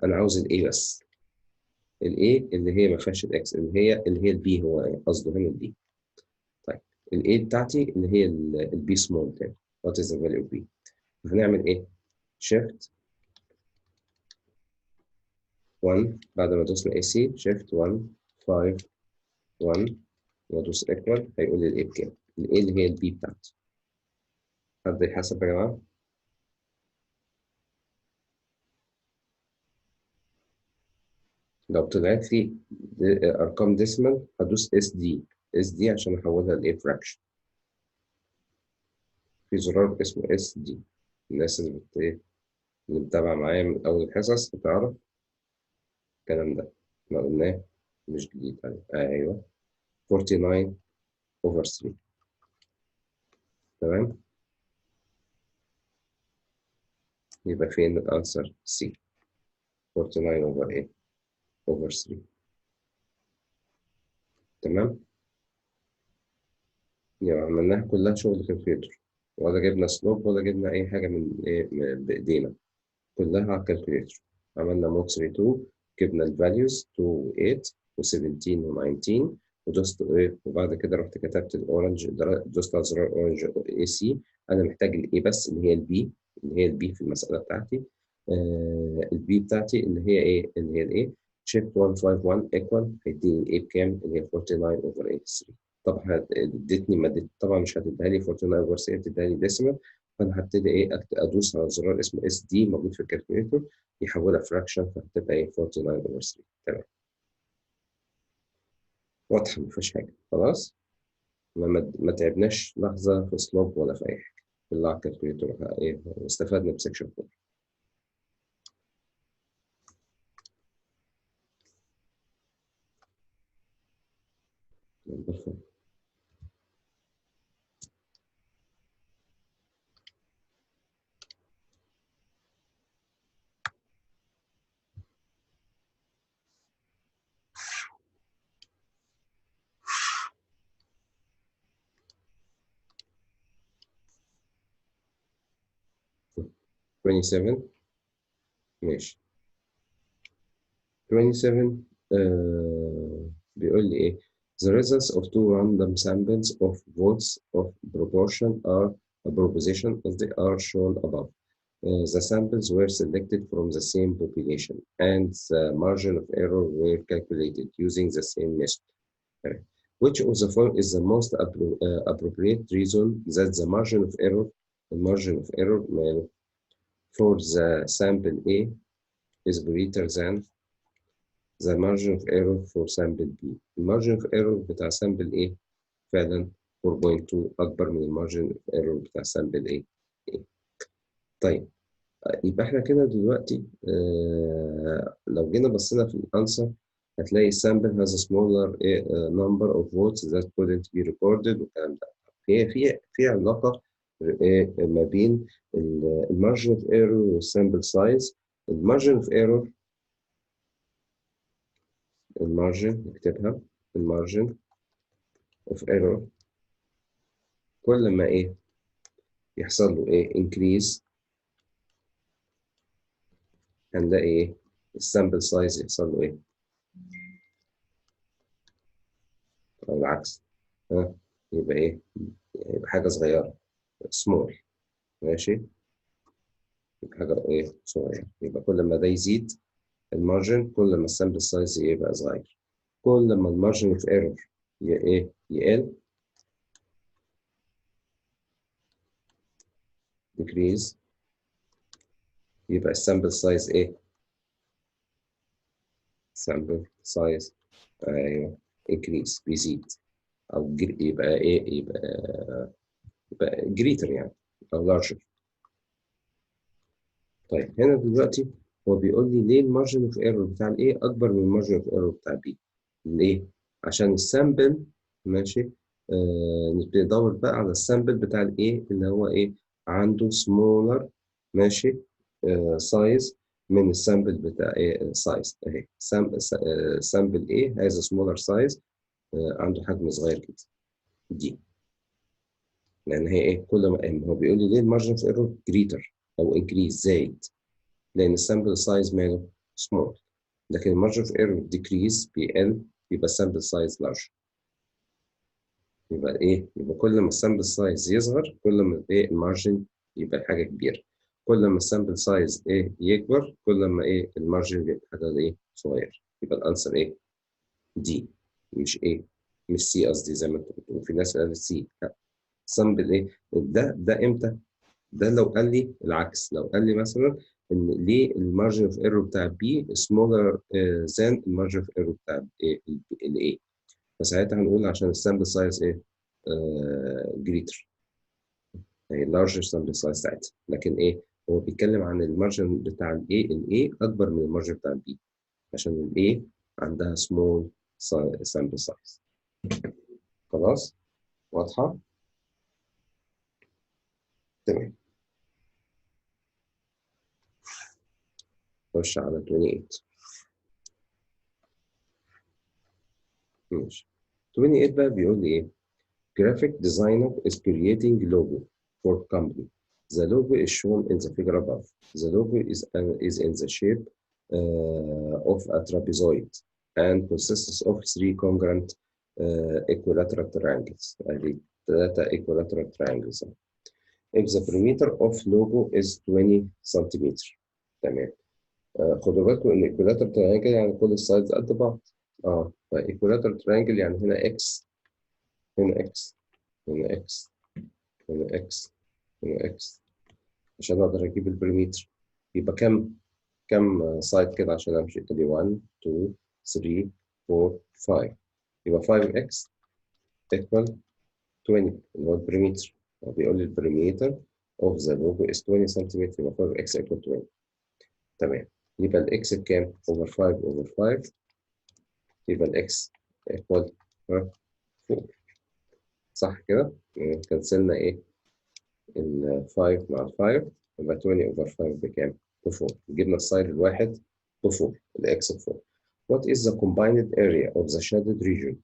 انا عاوز الاي بس، الاي اللي هي ما فيهاش الاكس، اللي هي البي، هو قصده هنا البي. طيب الاي بتاعتي اللي هي البي سمول تاني، what is the value of b؟ هنعمل ايه؟ shift 1 بعد ما دوسنا اي سي، shift 1 5 1 وادوس equal، هيقول لي الاي بكام؟ الاي اللي هي البي بتاعتي. حد يحسب يا جماعه؟ لو طلعت لي ارقام ديسمال هدوس اس دي، اس دي عشان احولها لايه فراكشن. في زرار اسمه اس دي، الناس اللي متابعه معايا من اول الحصص هتعرف الكلام ده، احنا قلناه مش جديد عليه. ايوه 49 اوفر 3. تمام. يبقى فين الانسر؟ سي، 49 اوفر ايه؟ اوفر 3. تمام. يبقى عملناها كلها شغل كالكوليتر، ولا جبنا سلوب ولا جبنا اي حاجه من ايه بايدينا، كلها على الكالكوليتر. عملنا مود 32، جبنا الفاليوز 2 و 8 و17 و19، ودوست ايه، وبعد كده رحت كتبت الاورنج، دوست على زرار اورنج اي سي. انا محتاج الاي بس اللي هي البي، اللي هي البي في المساله بتاعتي. البي بتاعتي اللي هي ايه، اللي هي الايه، شيفت 151 ايكوال، هيديني الاي بكام؟ اللي هي 49 اوفر 83. طبعا ادتني، ما ادت طبعا مش هتديها لي 49 اوفر 3، هتديها لي ديسيمال. فانا هبتدي ايه، ادوس على زرار اسمه اس دي موجود في الكالكوليتر، يحولها فراكشن، فهتبقى ايه 49 اوفر 3. تمام. واضحه ما فيهاش حاجه خلاص. ما تعبناش لحظه في سلوب ولا في اي حاجه، كلها على الكالكوليتر. ايه واستفدنا بسكشن 4. 27 ماشي. 27 بيقول لي إيه؟ The results of two random samples of votes of proportion are a proposition as they are shown above. The samples were selected from the same population and the margin of error were calculated using the same method. Which of the following is the most appropriate reason that the margin of error for the sample A is greater than the margin of error for sample B. المارجن of error بتاع sample A فعلا 4.2 أكبر من المارجن of error بتاع sample A. طيب يبقى احنا كده دلوقتي لو جينا بصينا في الانسر هتلاقي sample has a smaller number of votes that couldn't be recorded والكلام ده. في علاقة ما بين المارجن اوف ايرور والسامبل سايز. المارجن اوف ايرور، المارجن نكتبها، المارجن اوف ايرور كل ما ايه يحصل له ايه increase هنلاقي ايه السامبل سايز يحصل له ايه، او العكس. ها يبقى ايه؟ يبقى حاجه صغيره سمول. ماشي، يبقى حاجه ايه صغيره. يبقى كل ما ده يزيد المارجن كل ما السامبل سايز يبقى صغير. كل ما المارجن اوف ايرور ايه يقل decrease يبقى السامبل سايز ايه؟ سامبل سايز ايوه increase بيزيد، او يبقى ايه يبقى greater يعني او larger. طيب هنا دلوقتي هو بيقول لي ليه المارجن اوف ايرور بتاع الايه اكبر من المارجن اوف ايرور بتاع بي؟ ليه؟ عشان السامبل ماشي. نبتدي ندور بقى على السامبل بتاع الايه اللي هو ايه عنده سمولر ماشي سايز من السامبل بتاع ايه سايز اهي سامبل ايه هذا سمولر سايز عنده حجم صغير جدا دي. لان هي ايه كل ما هو بيقول لي ليه المارجن اوف ايرور جريتر او انكريز زايد لان السامبل سايز ماله سمول، لكن المارجن اوف ايرور ديكريز بيقل يبقى السامبل سايز لارج. يبقى ايه؟ يبقى كل ما السامبل سايز يصغر كل ما ايه المارجن يبقى حاجه كبيره. كل ما السامبل سايز ايه يكبر كل ما ايه المارجن يبقى حاجه ايه صغير. يبقى الانسر ايه؟ دي مش ايه، مش سي قصدي زي ما انت بتقول. في ناس قالت سي، لا سامبل ايه ده امتى؟ ده لو قال لي العكس، لو قال لي مثلا ان ليه المارجن اوف ايرور بتاع بي سمولر ذان المارجن اوف ايرور بتاع الاي، فساعتها هنقول عشان السامبل سايز ايه جريتر، يعني لارجر سامبل سايز ساعتها. لكن ايه هو بيتكلم عن المارجن بتاع الاي اكبر من المارجن بتاع البي عشان الاي عندها سمول سامبل سايز. خلاص واضحه؟ تمام. خش على 28. ماشي. 28 بقى بيقول لي ايه؟ Graphic designer is creating logo for company. The logo is shown in the figure above. The logo is in the shape of a trapezoid and consists of three congruent equilateral triangles. يعني ثلاثة equilateral triangles. If the perimeter of logo is 20 centimeter. تمام. خدوا بالكم ان equilateral triangle يعني كل السايدز قد بعض. equilateral triangle يعني هنا x، هنا x، هنا x، هنا x، هنا x عشان اقدر اجيب البريمتر. يبقى كم سايد كده عشان امشي؟ ادي 1 2 3 4 5. يبقى 5x equal 20 اللي هو البريمتر. هو بيقول لي البريمتر of the logo is 20 سنتيمتر، يبقى 5x equal 20. تمام. يبقى الاكس بكام؟ over 5 over 5 يبقى الاكس equal 4. صح كده؟ كنسلنا ايه؟ ال 5 مع ال 5 يبقى 20 over 5 بكام؟ ب 4. جبنا السايد الواحد ب 4 الاكس ب 4. What is the combined area of the shaded region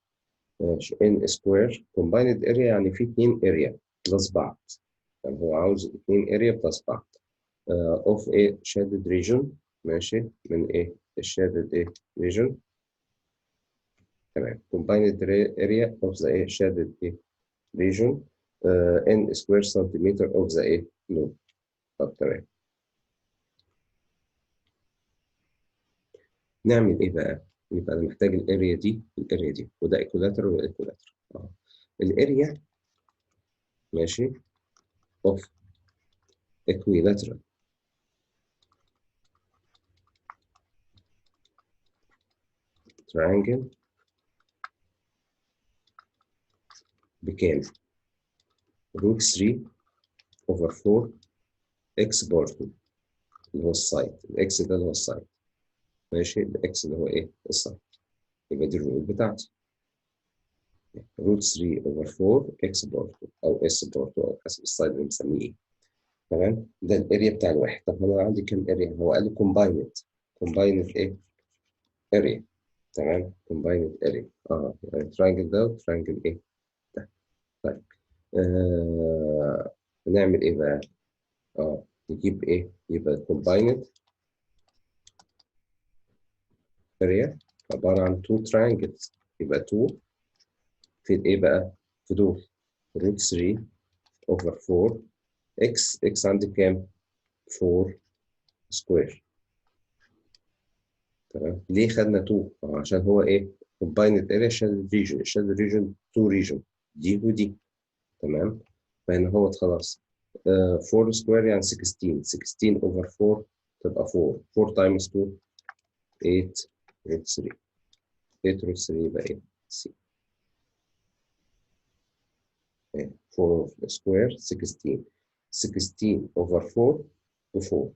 in square؟ combined area يعني في 2 area بلس بعض، يعني هو عاوز 2 area بلس بعض. of a shaded region. ماشي، من ايه الشادد ايه region. تمام. combined area of the ايه shaded ايه region in square centimeter of the ايه node. طب تمام. نعمل ايه بقى؟ يبقى انا محتاج الاريا دي والاريا دي، وده ايكولاتر وده ايكولاتر. الاريا ماشي of equilateral triangle بكام؟ روت 3 over 4 x بار 2 اللي هو السايد، الاكس ده اللي هو السايد. ماشي، الاكس اللي هو ايه السايد. يبقى دي الرول بتاعتي روت 3 over 4 x بار 2 او اس بار 2 او حسب السايد اللي مسميه ايه. تمام. ده الاريا بتاع الواحد. طب انا عندي كام اريا؟ هو قال لي كومبايند. كومبايند ايه؟ اريا. تمام. كومبايند اريا. يعني تراينجل ده وتراينجل ايه ده. طيب نعمل ايه بقى؟ نجيب ايه؟ يبقى combined area عبارة عن two triangles. يبقى 2 في الايه بقى؟ في دول روت 3 over 4 x عندي كام؟ 4 سكوير. تمام. ليه خدنا 2؟ عشان هو ايه؟ combined area شال region، شال region 2 region دي ودي. تمام. فهنا هو خلاص 4 سكوير يعني 16. 16 over 4 تبقى 4. 4 times 2 8 root 3. 8 root 3 يبقى ايه؟ سي. 4 سكوير 16. 16 over 4 ب 4.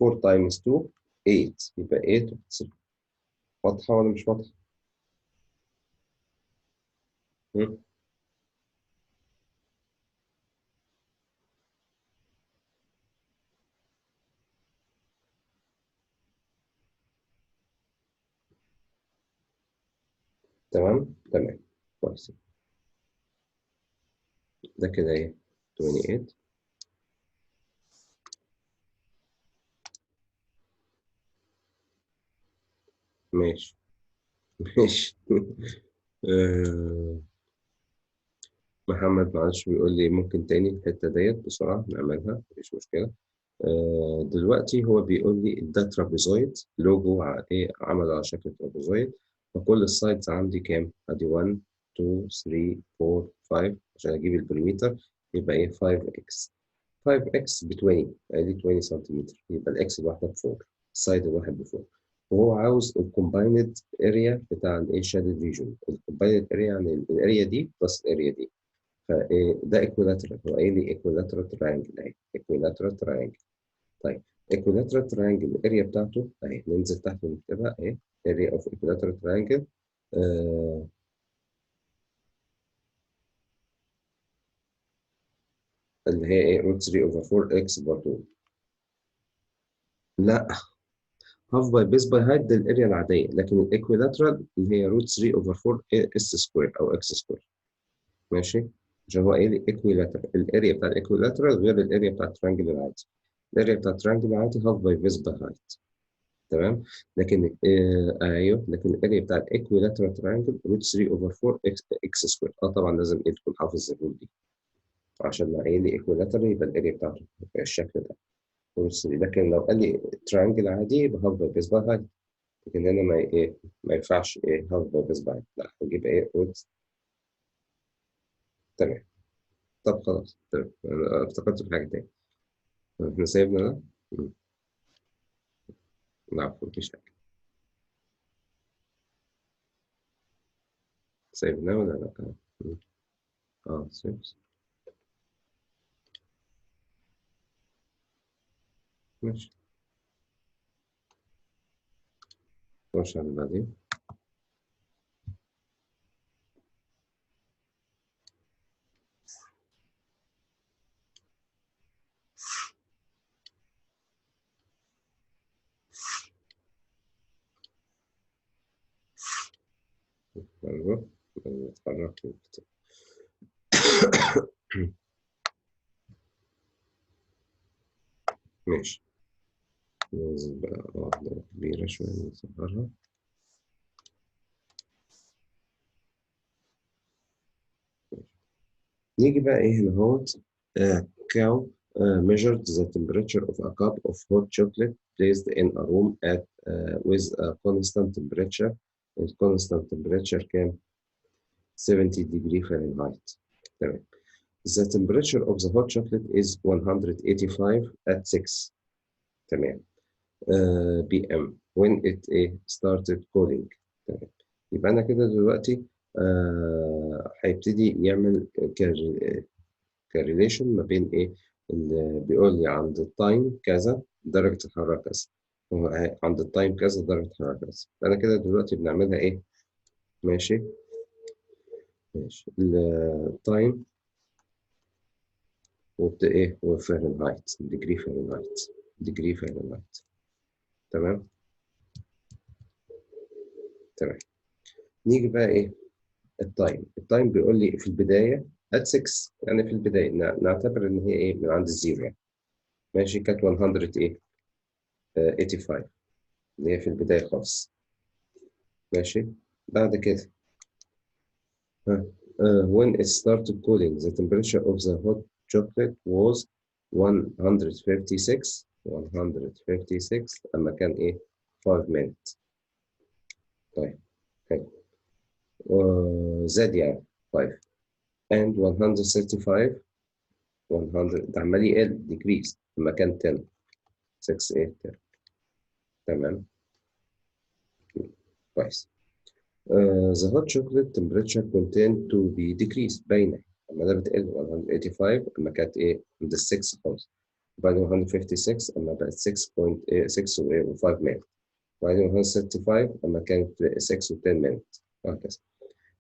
4 times 2 8 يبقى 8 root 3. واضحة ولا مش واضحة؟ مم. تمام؟ تمام. كويس. ده كده ايه؟ 28. ماشي. ماشي. آه، محمد معلش بيقول لي ممكن تاني الحتة ديت بسرعة نعملها، مفيش مشكلة. دلوقتي هو بيقول لي ده ترابيزويد لوجو ايه عمل على شكل ترابيزويد. فكل السايدز عندي كام؟ ادي 1 2 3 4 5 عشان اجيب البريمتر. يبقى ايه 5x. 5x ب 20 ادي 20 سنتيمتر. يبقى الاكس الواحده ب 4، السايد الواحد ب 4. وهو عاوز الكومبايند اريا بتاع الايه شادد ريجون. الكومبايند اريا يعني الاريا دي بلس الاريا دي. فايه ده ايكويلاترال. هو قايل لي ايكويلاترال تراينجل اهي. ايكويلاترال تراينجل. طيب equilateral triangle الاريا بتاعته اهي. ننزل تحت ونكتبها اهي. area of equilateral triangle آه اللي هي ايه روت 3 over 4 x برضه. لا، هاف باي بيس باي هايت ده الاريا العاديه، لكن الايكويلاترال اللي هي روت 3 over 4 اس سكوير او اكس سكوير. ماشي. عشان هو قايل لي ايكويلاترال الاريا بتاع الايكويلاترال غير الاريا بتاع الترانجل العادي. الاريا بتاع الترانجل العادي هاف باي بيس باي هايت. تمام. لكن ايوه، لكن الاريا بتاع الايكويلاترال ترينجل روت 3 اوفر 4 اكس سكوير. طبعا لازم ايه تكون حافظ الرول دي عشان لو قايل لي ايكويلاترال يبقى الاريا بتاعته يبقى الشكل ده روت 3. لكن لو قال لي ترينجل عادي يبقى هاف باي بيس باي هايت. لكن انا ما ايه ما ينفعش ايه هاف باي بيس باي، لا هجيب ايه روت. تمام. طب خلاص تمام. انا افتكرت في حاجه تاني. احنا سيبنا ده. مم. لا مفيش حاجه. سيبناه ولا لا؟ مم. سيب. ماشي. نخش على اللي بعدين. ايوه. اتحركت. ماشي. ننزل بقى واحدة كبيرة شوية نصغرها. نيجي بقى إيه هنا اهوت. cow measured the temperature of a cup of hot chocolate placed in a room at with a constant temperature. الconstant temperature كام؟ 70 degree Fahrenheit. تمام. The temperature of the hot chocolate is 185 at 6. تمام. PM when it started cooling. تمام. يبقى أنا كده دلوقتي هيبتدي يعمل كاريليشن ما بين إيه اللي بيقول لي عند التايم كذا درجة الحرارة كذا، عند التايم كذا درجة الحرارة كذا. فأنا كده دلوقتي بنعملها إيه؟ ماشي. ماشي التايم إيه وفahrenheit ديجري فahrenheit ديجري فahrenheit. تمام. تمام. نيجي بقى إيه التايم بيقول لي في البداية at 6، يعني في البداية نعتبر إن هي إيه من عند الزيرو يعني. ماشي كانت 100 إيه 85 اللي هي في البداية خالص. ماشي. بعد كده when it started cooling the temperature of the hot chocolate was 156 أما كان إيه 5 minutes. طيب حلو. زاد يعني 5 and 135 100 ده عمال يقل decrease لما كان 10 6 8 10. تمام كويس. the hot chocolate temperature contained to be decreased باينة لما ده بتقل 185 لما كانت ايه عند ال 6 خالص، وبعدين 156 لما بقت 6.6 و5 minutes، وبعدين 135 لما كانت 6 و10 minutes وهكذا.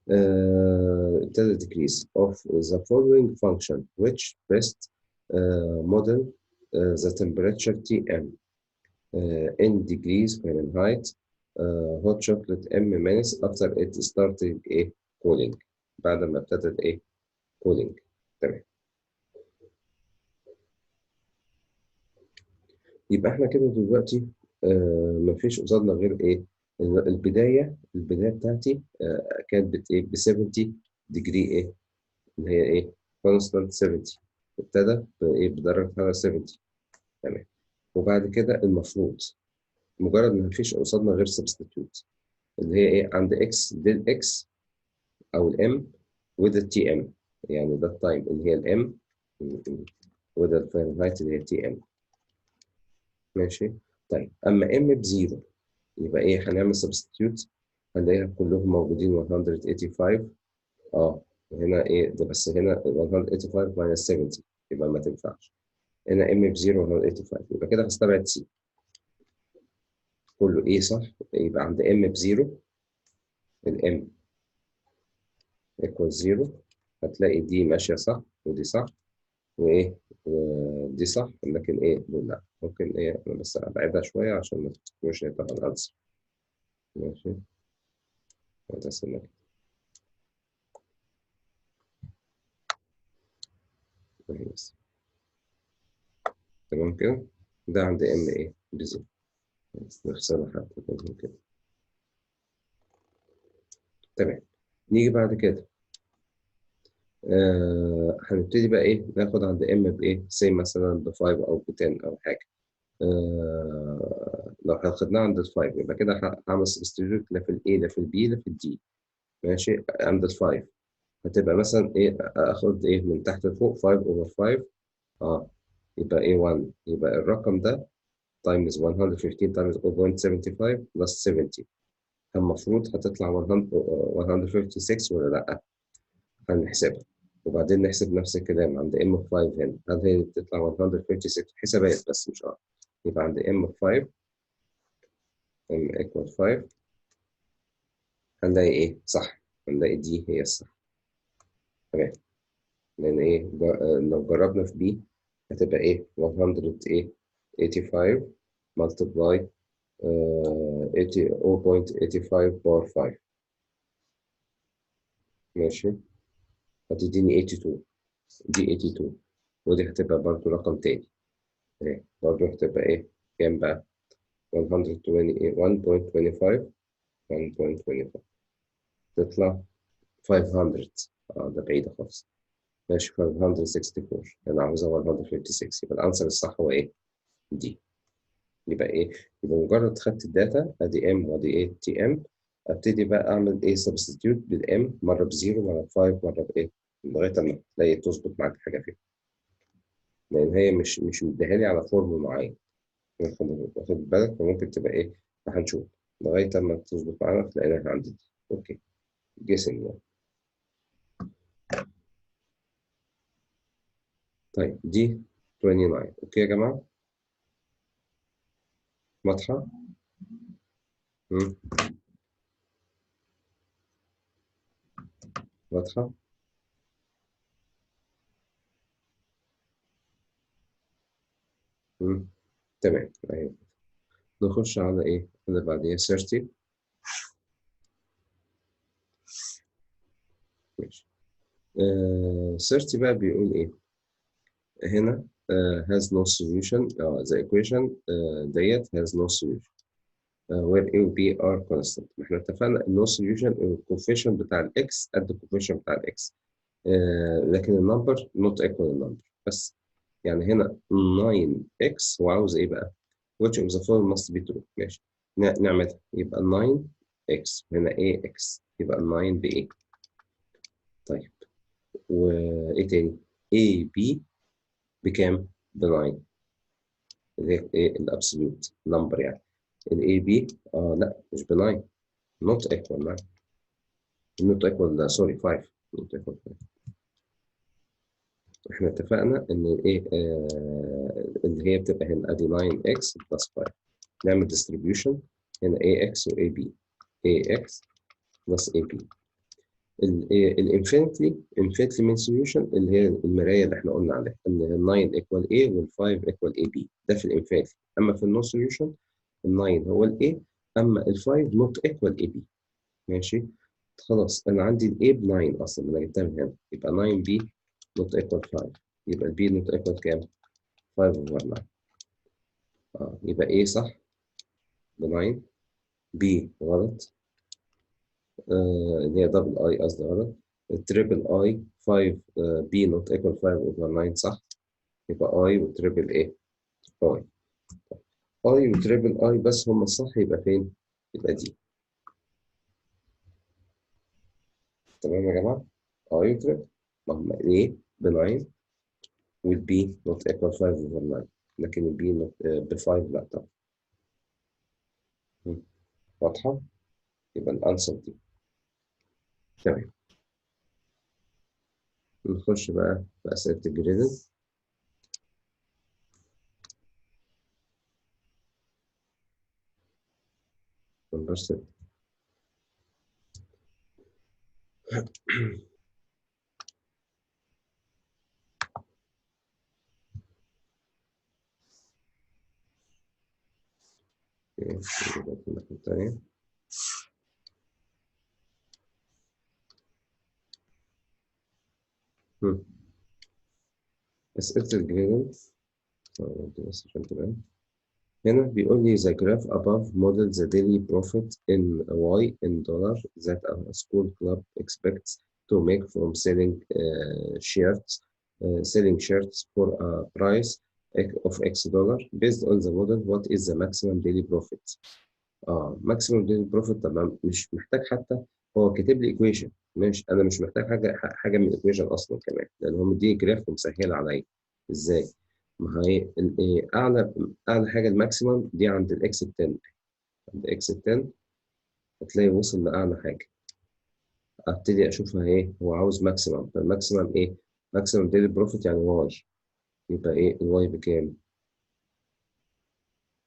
the decrease of the following function which best model the temperature Tm in degrees Fahrenheit hot chocolate M minutes after it started cooling. بعد ما ابتدت cooling. تمام. يبقى احنا كده دلوقتي مفيش قصادنا غير البداية بتاعتي كانت ب 70 degree اللي هي constant 70 ابتدى بدرجة حرارة 70. تمام. وبعد كده المفروض مجرد ما مفيش قصادنا غير substitute اللي هي عند x ديل x او الام وده التي ام، يعني ده التايم اللي هي الام وده الفahrenheit اللي هي تي ام. ماشي. طيب اما ام بزيرو يبقى هنعمل substitute هنلاقيها كلهم موجودين 185. هنا ده بس هنا 185 minus 70 يبقى ما تنفعش. هنا ام بزيرو 185 يبقى كده هستبعد سي كله صح. يبقى عند ام بزيرو الام equals 0 هتلاقي دي ماشية صح ودي صح ودي صح، لكن دول لا. ممكن أنا بس أبعدها شوية عشان ما تكونش طبعا الأنسر. ماشي. وتسلم كده. كويس. تمام كده. ده عند ام بزيرو. نفصلها حتى كده. تمام. نيجي بعد كده هنبتدي بقى ناخد عند ام سي مثلا ب 5 او ب 10 او حاجه. لو خدناها عند ال 5 يبقى كده هعمل سبستيتيوت لا في الاي لا في البي لا في الدي. ماشي. عند ال 5 هتبقى مثلا اخد من تحت لفوق 5 over 5 يبقى 1 يبقى الرقم ده times 115 times 0.75 plus 70 المفروض هتطلع 156 ولا لا؟ هنحسبها وبعدين نحسب نفس الكلام عند ام 5 هنا هل هي بتطلع 156 حسابات بس مش يبقى عند ام 5 ام equal 5 هنلاقي صح، هنلاقي دي هي الصح. تمام. لان لو جربنا في بي هتبقى 185 multiply 0.85 باور 5. ماشي. هتديني 82 دي 82 ودي هتبقى برضو رقم تاني برضو هتبقى كام بقى 1.25 1.25 تطلع 500. ده بعيدة خالص. ماشي 564 أنا عاوزها 156. يبقى الأنسر الصح هو إيه؟ دي. يبقى إيه؟ يبقى مجرد خدت الداتا أدي إم وأدي إيه تي إم، أبتدي بقى أعمل إيه سبستيتيوت بالإم، مرة بزيرو مرة بفايف مرة بإيه، لغاية ما تلاقي تظبط معاك حاجة فيها. لأن هي مش مديها لي على فورم معين. واخد بالك، فممكن تبقى إيه؟ هنشوف لغاية ما تظبط معانا تلاقيها عندي دي. أوكي. جيسنج يعني. طيب دي 29. أوكي يا جماعة؟ واضحة؟ مم. واضحة؟ مم. تمام أهي. نخش على إيه؟ اللي بعديها 30. ماشي. 30 بقى بيقول إيه؟ هنا has no solution. the equation ديت has no solution. where A و B are constant. احنا اتفقنا إن no solution الكوفيشن بتاع الإكس قد الكوفيشن بتاع الإكس. لكن النمبر not equal النمبر بس. يعني هنا 9x هو عاوز إيه بقى؟ which of the following must be true. ماشي. نعملها يبقى 9x هنا ax يبقى 9 ب a. طيب وايه تاني؟ a b بكام؟ ب 9 اللي هي ايه الابسوليوت نمبر يعني. الاي بي لا مش ب 9 not equal 9 not equal سوري 5 not equal 5. احنا اتفقنا ان ايه اللي هي بتبقى هنا ادي 9x بلس 5. نعمل distribution هنا ax و ab ax بلس ab. الانفينيتلي من سوليوشن اللي هي المرايه اللي احنا قلنا عليها ان ال 9 ايكوال A وال 5 ايكوال AB. ده في الانفينيتلي. اما في النو سوليوشن ال 9 هو ال A اما ال 5 نوت ايكوال AB. ماشي. خلاص انا عندي ال A ب 9 اصلا انا جبتها من هنا يبقى 9B نوت ايكوال 5. يبقى ال B نوت ايكوال كام؟ 5 اوفر 9. يبقى A صح ب 9 B غلط. اللي هي دبل اي قصدي غلط. التريبل اي 5 بي نوت ايكوال 5 اوفر 9 صح. يبقى اي وتريبل ايه؟ اي. اي وتريبل اي بس هم الصح يبقى فين؟ يبقى دي. تمام يا جماعه؟ اي وتريبل ما هم الايه ب 9 والبي نوت ايكوال 5 اوفر 9 لكن البي نوت ب 5 لا طبعا. مم. واضحه؟ يبقى الانسر دي. تمام. نخش بقى في اسئله الجريدد. نمبر 6. أسئلة الجريدد بس عشان تبان. هنا بيقول لي the graph above models the daily profit in Y in dollar that a school club expects to make from selling shirts for a price of X dollar. Based on the model, what is the maximum daily profit? maximum daily profit طبعا مش محتاج حتى. هو كاتب لي equation. ماشي انا مش محتاج حاجه من الايكويشن اصلا كمان لان هو مديني جراف ومسهل عليا. ازاي؟ ما هي اعلى حاجه الماكسيمم دي عند الاكس ب 10. عند اكس ب 10 هتلاقي وصل لاعلى حاجه. ابتدي اشوفها ايه هو عاوز ماكسيمم. فالماكسيمم ايه؟ ماكسيمم ديلي بروفيت يعني واي. يبقى ايه الواي بكام؟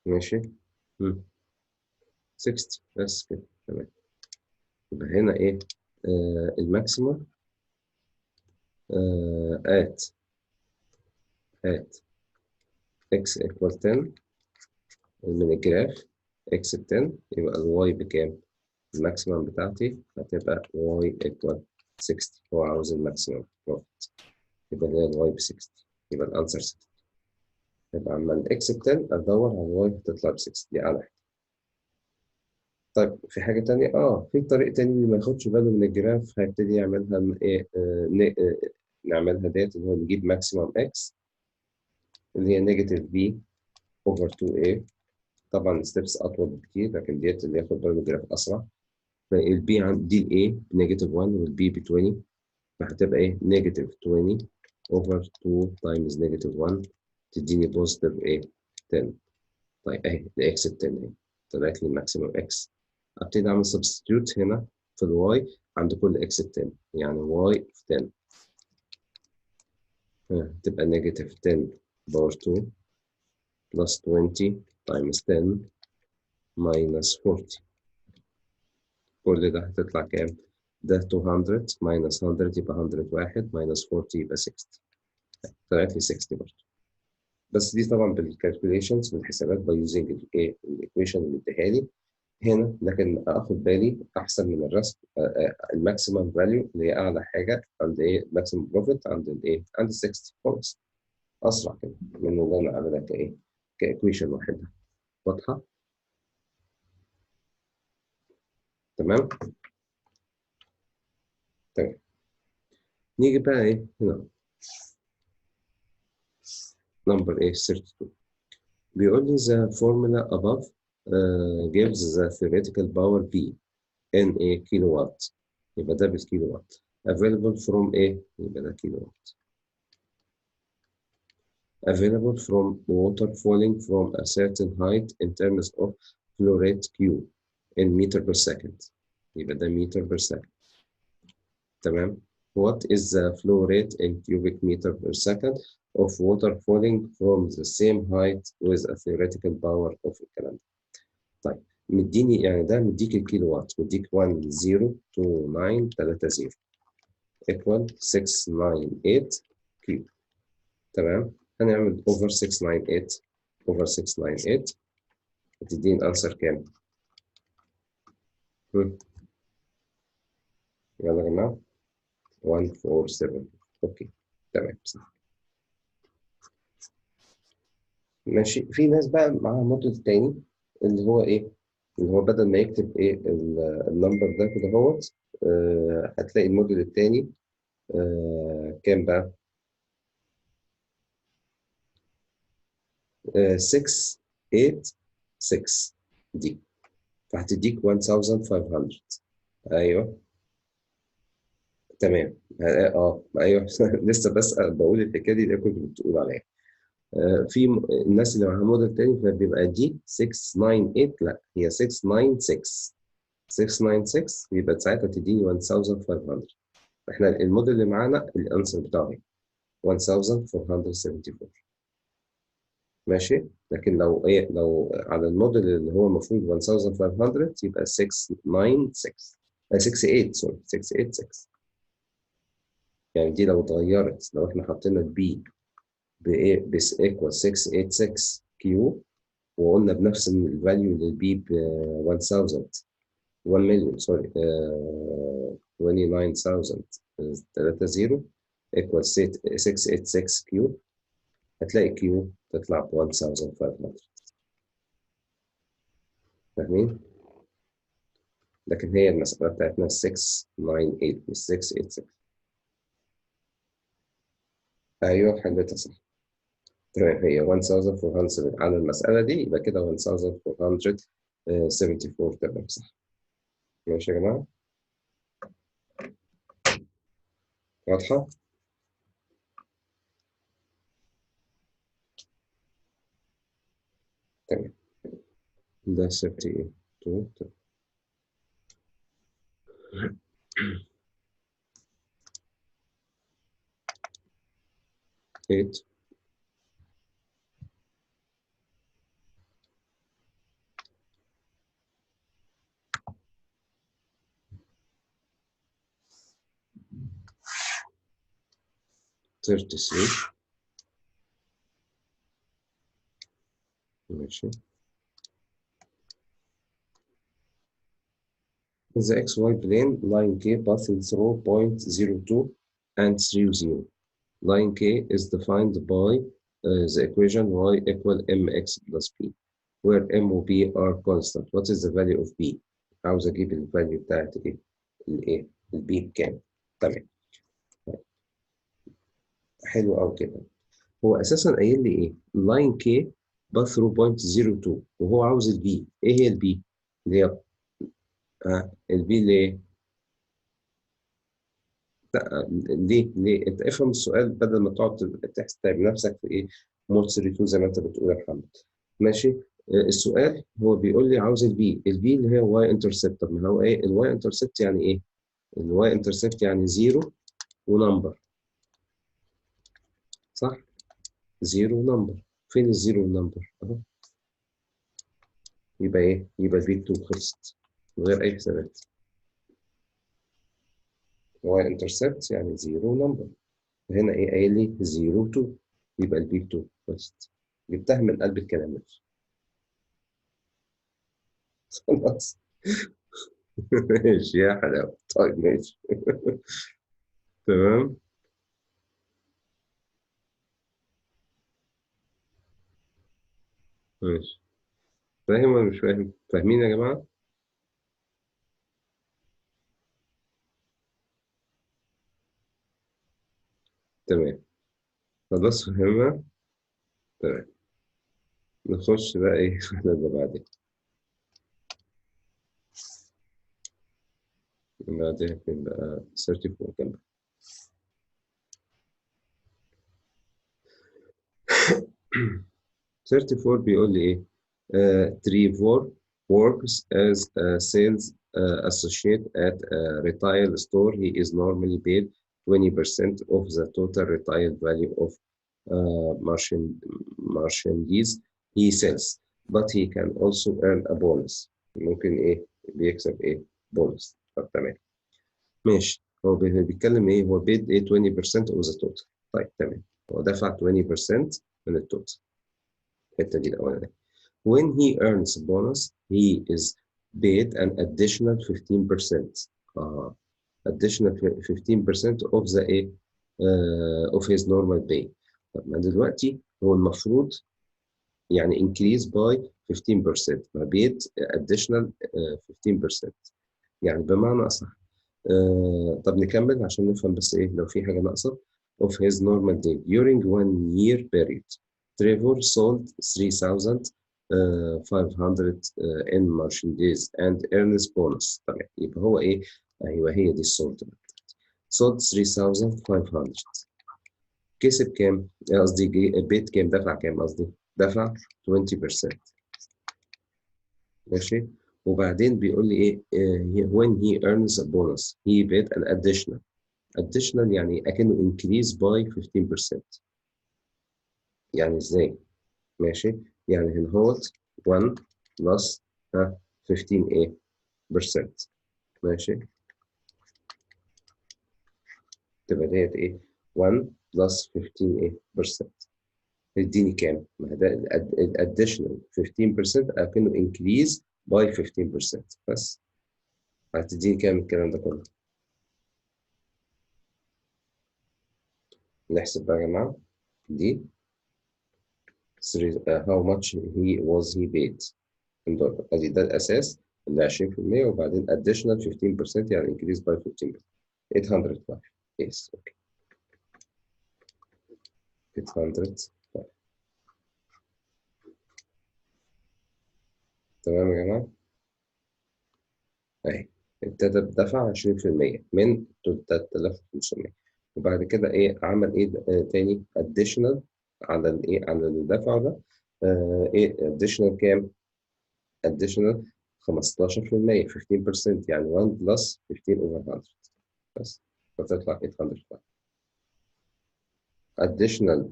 ماشي. مم. 60 بس كده تمام. يبقى هنا ايه الماكسيمم at x equal 10 من الجراف x ب 10 يبقى الواي بكام؟ الماكسيمم بتاعتي هتبقى y equal 60. هو عاوز الماكسيمم بروفيت يبقى اللي هي الواي ب 60. يبقى الانسر 60. يبقى عمال الاكس ب 10 ادور على الواي هتطلع ب 6 دي اعلى حاجه. طيب في حاجه تانية، في طريق تاني اللي ما ياخدش باله من الجراف هيبتدي يعملها ايه، نعملها ديت اللي هو نجيب ماكسيمم اكس اللي هي نيجاتيف بي اوفر 2 a. طبعا الستبس اطول بكتير لكن ديت اللي ياخد باله من الجراف اسرع. فالبي عند دي الاي بنيجاتيف 1 والبي ب 20، فهتبقى ايه نيجاتيف 20 اوفر 2 تايمز نيجاتيف 1 تديني بوزيتيف ايه 10. طيب اهي الاكس ب 10 اهي طلعت لي ماكسيمم اكس. ابتدي اعمل سبستيتيوت هنا في الواي عند كل اكس ب 10 يعني واي في 10 تبقى نيجاتيف 10 باور 2 بلس 20 تايمز 10 ماينس 40. كل ده هتطلع كام؟ ده 200 ماينس 100 يبقى 101 ماينس 40 يبقى 60. طلعت لي 60 برضه. بس دي طبعا بالكالكوليشنز بالحسابات باي يوزنج الايه الايكويشن اللي اديها لي هنا، لكن اخد بالي احسن من الرسم الماكسيمم فاليو اللي هي اعلى حاجه عند ايه الماكسيمم بروفيت عند الايه عند 60 خالص اسرع كده من ان انا اعملها كايه كايكويشن واحده. واضحه؟ تمام. تمام. نيجي بقى ايه هنا نمبر ايه 32. بيقول لي the formula above gives the theoretical power P in a kilowatt. يبقى ده بالكيلو وات. available from ايه؟ يبقى ده كيلو وات. available from water falling from a certain height in terms of flow rate Q in meter per second. يبقى ده meter per second. تمام. What is the flow rate in cubic meter per second of water falling from the same height with a theoretical power of الكلام ده. طيب مديني يعني ده مديك الكيلو وات مديك 102930 equal 698 كيلو. تمام. هنعمل over 698 over 698 هتديني الانسر كام؟ يلا يا جماعه 147. اوكي تمام صح. ماشي. في ناس بقى معاها موديل تاني اللي هو ايه اللي هو بدل ما يكتب ايه النمبر ده كده اهوت هتلاقي الموديل التاني كام بقى 686 دي فهتديك 1500. ايوه تمام. ايوه لسه بسأل بقول الحكايه دي اللي كنت بتقول عليها. في الناس اللي معاها موديل تاني فبيبقى دي 698 لا هي 696 696 يبقى ساعتها تديني 1500. احنا الموديل اللي معانا الانسر بتاعه 1474. ماشي. لكن لو على الموديل اللي هو المفروض 1500 يبقى 696 68 سوري 686. يعني دي لو اتغيرت لو احنا حطينا البي بايه بس ايكوال 686 كيو وقلنا بنفس الفاليو للبي ب 1000 1 مليون سوري 29030 ايكوال 686 كيو هتلاقي كيو تطلع ب 1500. فاهمين؟ لكن هي المسألة بتاعتنا 698 مش 686. ايوه حلتها صح. تمام هي 1400 على المسألة دي يبقى كده 1474. تمام صح. ماشي يا جماعة؟ واضحة؟ تمام. ده 32. 8 33. ماشي. The XY plane line K passing through point 02 and 30. Line K is defined by the equation y equal mx plus b where m و b are constant. What is the value of b؟ عاوز اجيب الفاليو بتاعت ايه؟ الايه؟ البي بكام؟ تمام. حلو قوي كده. هو اساسا قايل لي ايه؟ لاين كي باث ثرو بوينت 02 وهو عاوز البي. ايه هي البي؟ اللي هي البي ليه؟ لا ليه؟ انت افهم السؤال بدل ما تقعد تحسب نفسك في ايه؟ مود 32 زي ما انت بتقول يا محمد. ماشي. السؤال هو بيقول لي عاوز البي اللي هي واي انترسبت. طب ما هو ايه الواي انترسبت يعني ايه؟ الواي انترسبت يعني زيرو ونمبر، صح؟ زيرو ونمبر. فين الزيرو ونمبر؟ اهو. يبقى ايه؟ يبقى البي 2 خلصت من غير اي حسابات. واي انترسبت يعني زيرو ونمبر. هنا ايه قايل لي 0 2 يبقى البي 2 خلصت. جبتها من قلب الكلام. خلاص. ماشي يا حلاوة. طيب ماشي. تمام. ماشي. فاهم ولا مش فاهم؟ فاهمين يا جماعة؟ تمام. خلاص فهمنا. تمام. نخش بقى ايه على اللي بعدين. بعدين فين بقى 34 كام؟ 34 بيقول لي ايه؟ Trevor works as a sales associate at a retail store. He is normally paid 20% of the total retail value of merchandise he sells, but he can also earn a bonus. ممكن ايه؟ بيكسب ايه؟ بونص. طب تمام. ماشي. هو بيتكلم ايه؟ هو paid ايه 20% of the total. طيب تمام. هو دفع 20% من التوتال. الحته دي الاولانيه. When he earns a bonus, he is paid an additional 15%. Additional 15% of the ايه؟ of his normal pay. طب ما دلوقتي هو المفروض يعني increase by 15%، ما paid additional 15%. يعني بمعنى اصح طب نكمل عشان نفهم بس ايه لو في حاجه ناقصه. of his normal day during 1 year period Trevor sold 3,500 in merchandise and earns bonus. طبعا يبقى هو ايه؟ ايوه هي دي السولد. sold 3,500 كسب كام؟ قصدي بيت كام؟ دفع كام قصدي؟ دفع 20%. ماشي. وبعدين بيقول لي ايه when he earns a bonus he paid an additional يعني اكنه increase by 15%. يعني ازاي؟ ماشي. يعني هنا هو 1 plus 15 ايه percent. ماشي. تبقى ديت ايه 1 plus 15 ايه percent. تديني كام؟ ما ده الاديشنال 15% اكنه increase by 15% بس. هتديني كام الكلام ده كله؟ نحسب بقى يا جماعه. دي how much he paid in dollar. ادي ده الاساس اللي 20% وبعدين additional 15% يعني increase by 15%. 805. yes okay. 805. تمام يا جماعه. اهي ابتدى بدفع 20% من 3500 وبعد كده ايه عمل ايه تاني additional على الايه على الدفع ده ايه additional كام؟ additional 15% 15% يعني 1 plus 15 over 100 بس فتطلع 805. additional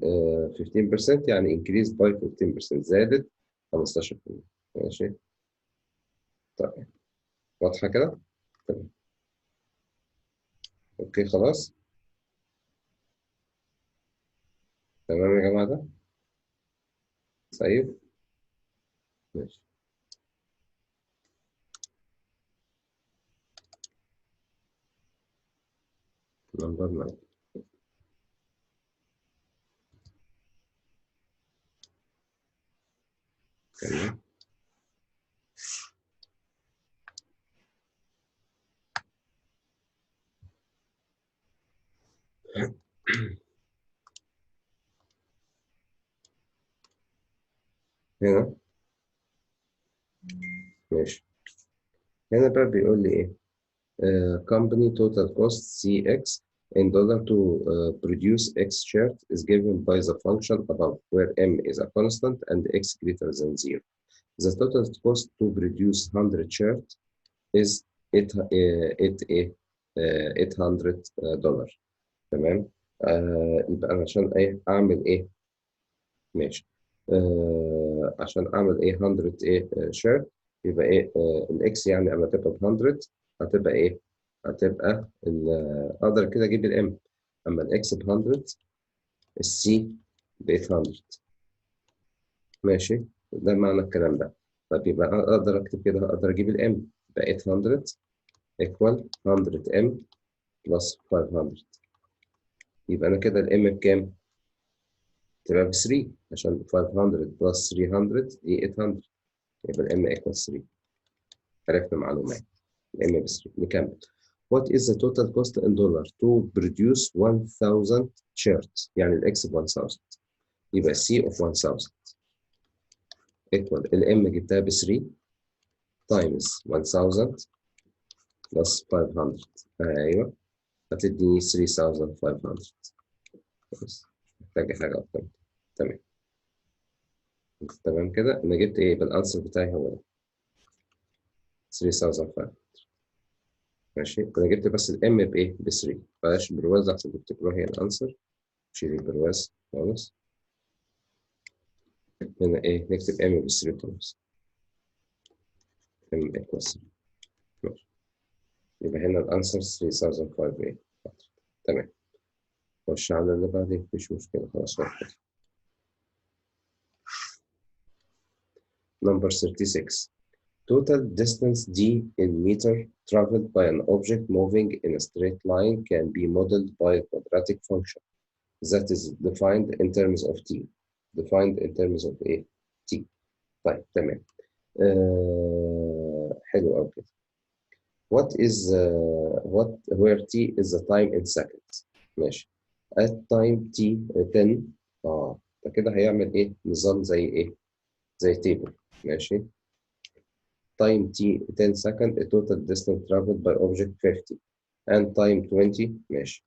15% يعني increase by 15% زادت 15%. ماشي. طيب واضحة كده؟ تمام. اوكي خلاص. تمام يا جماعة ده طيب. ماشي. نمبر 9. هنا ماشي. هنا بقى بيقول لي إيه؟ company total cost CX in dollar to produce X shirt is given by the function above, where M is a constant and X greater than 0. The total cost to produce 100 shirt is 800 دولار. تمام. يبقى أنا عشان إيه أعمل إيه؟ ماشي. عشان أعمل إيه 100 إيه شيرت، يبقى إيه الإكس يعني أما تبقى ب 100 هتبقى إيه؟ هتبقى أقدر كده أجيب الإم. أما الإكس ب 100 السي ب 800. ماشي. ده معنى الكلام ده. طب يبقى أقدر أكتب كده، أقدر أجيب الإم ب 800 equal 100M plus 500. يبقى أنا كده الإم بكام؟ تبقى ب 3 عشان 500 plus 300 دي 800. يبقى الإم equal 3. عرفنا معلومات. الإم ب 3. نكمل. What is the total cost in dollar to produce 1000 shirts؟ يعني الإكس ب 1000. يبقى C of 1000 equal الإم جبتها ب 3 times 1000 plus 500. أيوه هتديني 3500. بس محتاج حاجة أكتر. تمام. تمام كده أنا جبت إيه بالأنسر بتاعي هو ده 3500. ماشي. أنا جبت بس الإم بإيه ب 3. بلاش برواز أحسن تفتكروها هي الأنسر. شيل البرواز خالص. هنا إيه نكتب إم ب 3 خلاص. إم إيكوالز 3. ماشي. يبقى هنا الأنسر 3500 إيه. تمام. خش على اللي بعدين مفيش مشكلة خلاص واحد. Number 36. Total distance d in meter traveled by an object moving in a straight line can be modeled by a quadratic function that is defined in terms of t. Defined in terms of a t. طيب تمام. حلو أوي كده. Where t is the time in seconds. ماشي. At time t 10 ده كده هيعمل إيه؟ نظام زي إيه؟ زي تيبل. ماشي. time t 10 second a total distance traveled by object 50 and time 20. ماشي.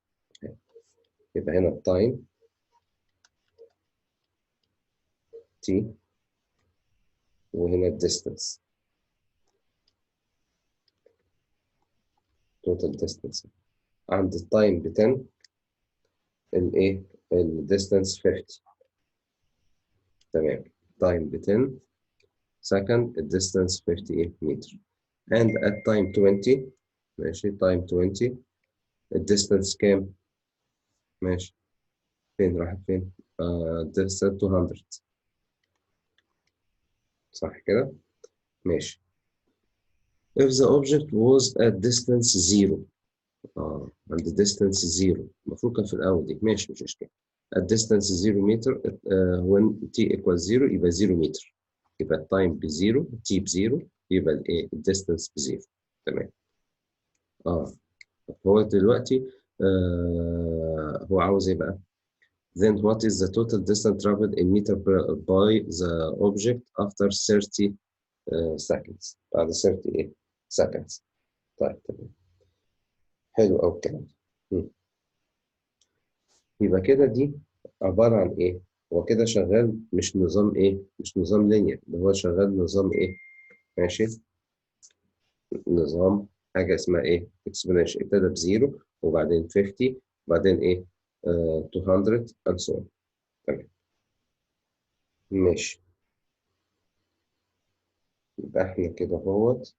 يبقى هنا time t وهنا distance total distance. عند التايم ب 10 الايه الديستانس 50. تمام. time ب 10 second الديستانس 58 متر and at time 20. ماشي. time 20 الديستانس كام؟ ماشي. فين راحت فين؟ distance 200. صح كده؟ ماشي. if the object was at distance 0. عند distance 0 المفروض كان في الأول دي. ماشي مش مشكلة. at distance 0 متر when t equals 0 يبقى 0 متر. يبقى التايم بزيرو t بزيرو يبقى الايه الديستانس بزيرو. تمام. هو دلوقتي هو عاوز ايه بقى؟ then what is the total distance traveled in meter by the object after 30 seconds. بعد 30 ايه seconds. طيب تمام. حلو أوي الكلام ده. يبقى كده دي عبارة عن إيه؟ هو كده شغال مش نظام إيه؟ مش نظام لينير، ده هو شغال نظام إيه؟ ماشي؟ نظام حاجة اسمها إيه؟ اكسبوننشال. ابتدى بزيرو وبعدين 50 وبعدين إيه؟ 200 and so on. تمام. ماشي. يبقى إحنا كده اهوت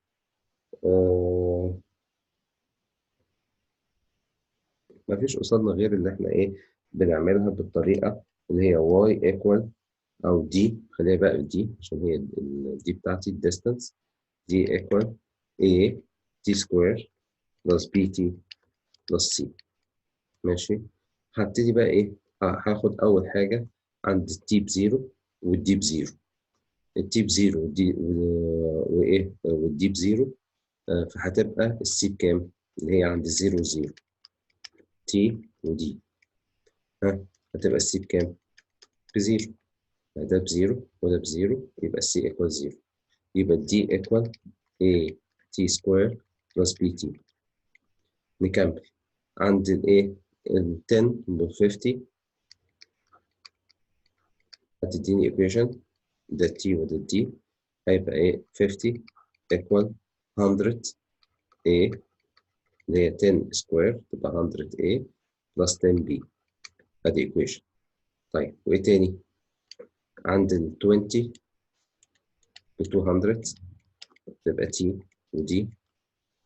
مفيش قصادنا غير اللي إحنا إيه؟ بنعملها بالطريقة اللي هي y equal أو دي. خليها بقى دي عشان هي دي بتاعتي الديستانس. دي equal A T square plus BT plus C. ماشي. هبتدي بقى إيه؟ هاخد أول حاجة عند التي بزيرو والدي بزيرو. التي بزيرو والدي وإيه والدي بزيرو. فهتبقى السي بكام؟ اللي هي عند الزيرو وزيرو. تي ودي. ها هتبقى السي بكام؟ بزيرو. ده بزيرو وده بزيرو، يبقى السي ايكوال زيرو. يبقى الدي ايكوال a t سكوير بلس بي تي. نكمل عند الايه؟ ال 10 بال 50 هتديني ايكويشن ده t وده d، هيبقى ايه؟ 50 equal 100 a اللي هي 10 سكوير تبقى 100 a بلس 10 b. ادي ايكويشن. طيب وايه تاني؟ عند ال 20 ب 200 تبقى t ودي،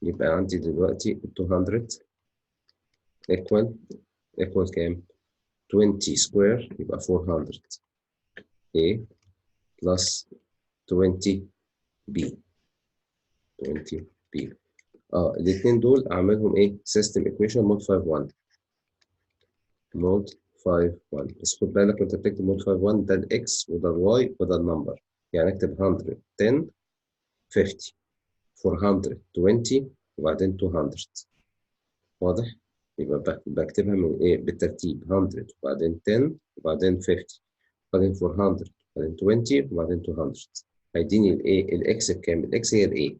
يبقى عندي دلوقتي ال 200 equal كام؟ 20 سكوير يبقى 400 a بلس 20 b. 20 b. الاثنين دول اعملهم ايه؟ سيستم ايكويشن مود 51. مود 51 بس خد بالك وانت بتكتب مود 51 ده الاكس وده الواي وده النمبر. يعني اكتب 100 10 50 420 وبعدين 200. واضح؟ يبقى بكتبها من ايه؟ بالترتيب 100 وبعدين 10 وبعدين 50 وبعدين 400 وبعدين 20 وبعدين 200. هيديني الايه؟ الاكس بكام؟ الاكس هي الاي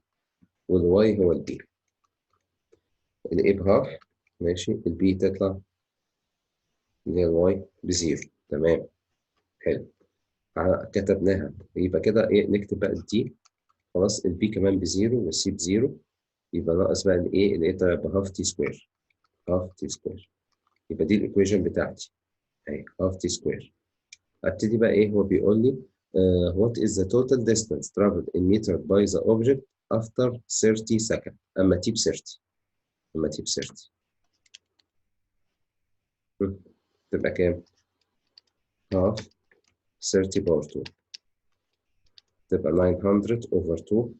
والواي هو البي. الاي بهاف، ماشي، البي تطلع اللي هي الواي بزيرو. تمام، حلو. كتبناها. يبقى كده ايه؟ نكتب بقى الدي. خلاص البي كمان بزيرو والسي بزيرو، يبقى ناقص بقى الايه؟ الايه طلع بهاف تي سكوير. هاف تي سكوير. يبقى دي الايكويشن بتاعتي اهي، هاف تي سكوير. ابتدي بقى ايه؟ هو بيقول لي what is the total distance traveled in meter by the object after 30 seconds. اما تي ب 30. اما تي ب 30 تبقى كام؟ هاف 30 باور 2 تبقى 900 over 2.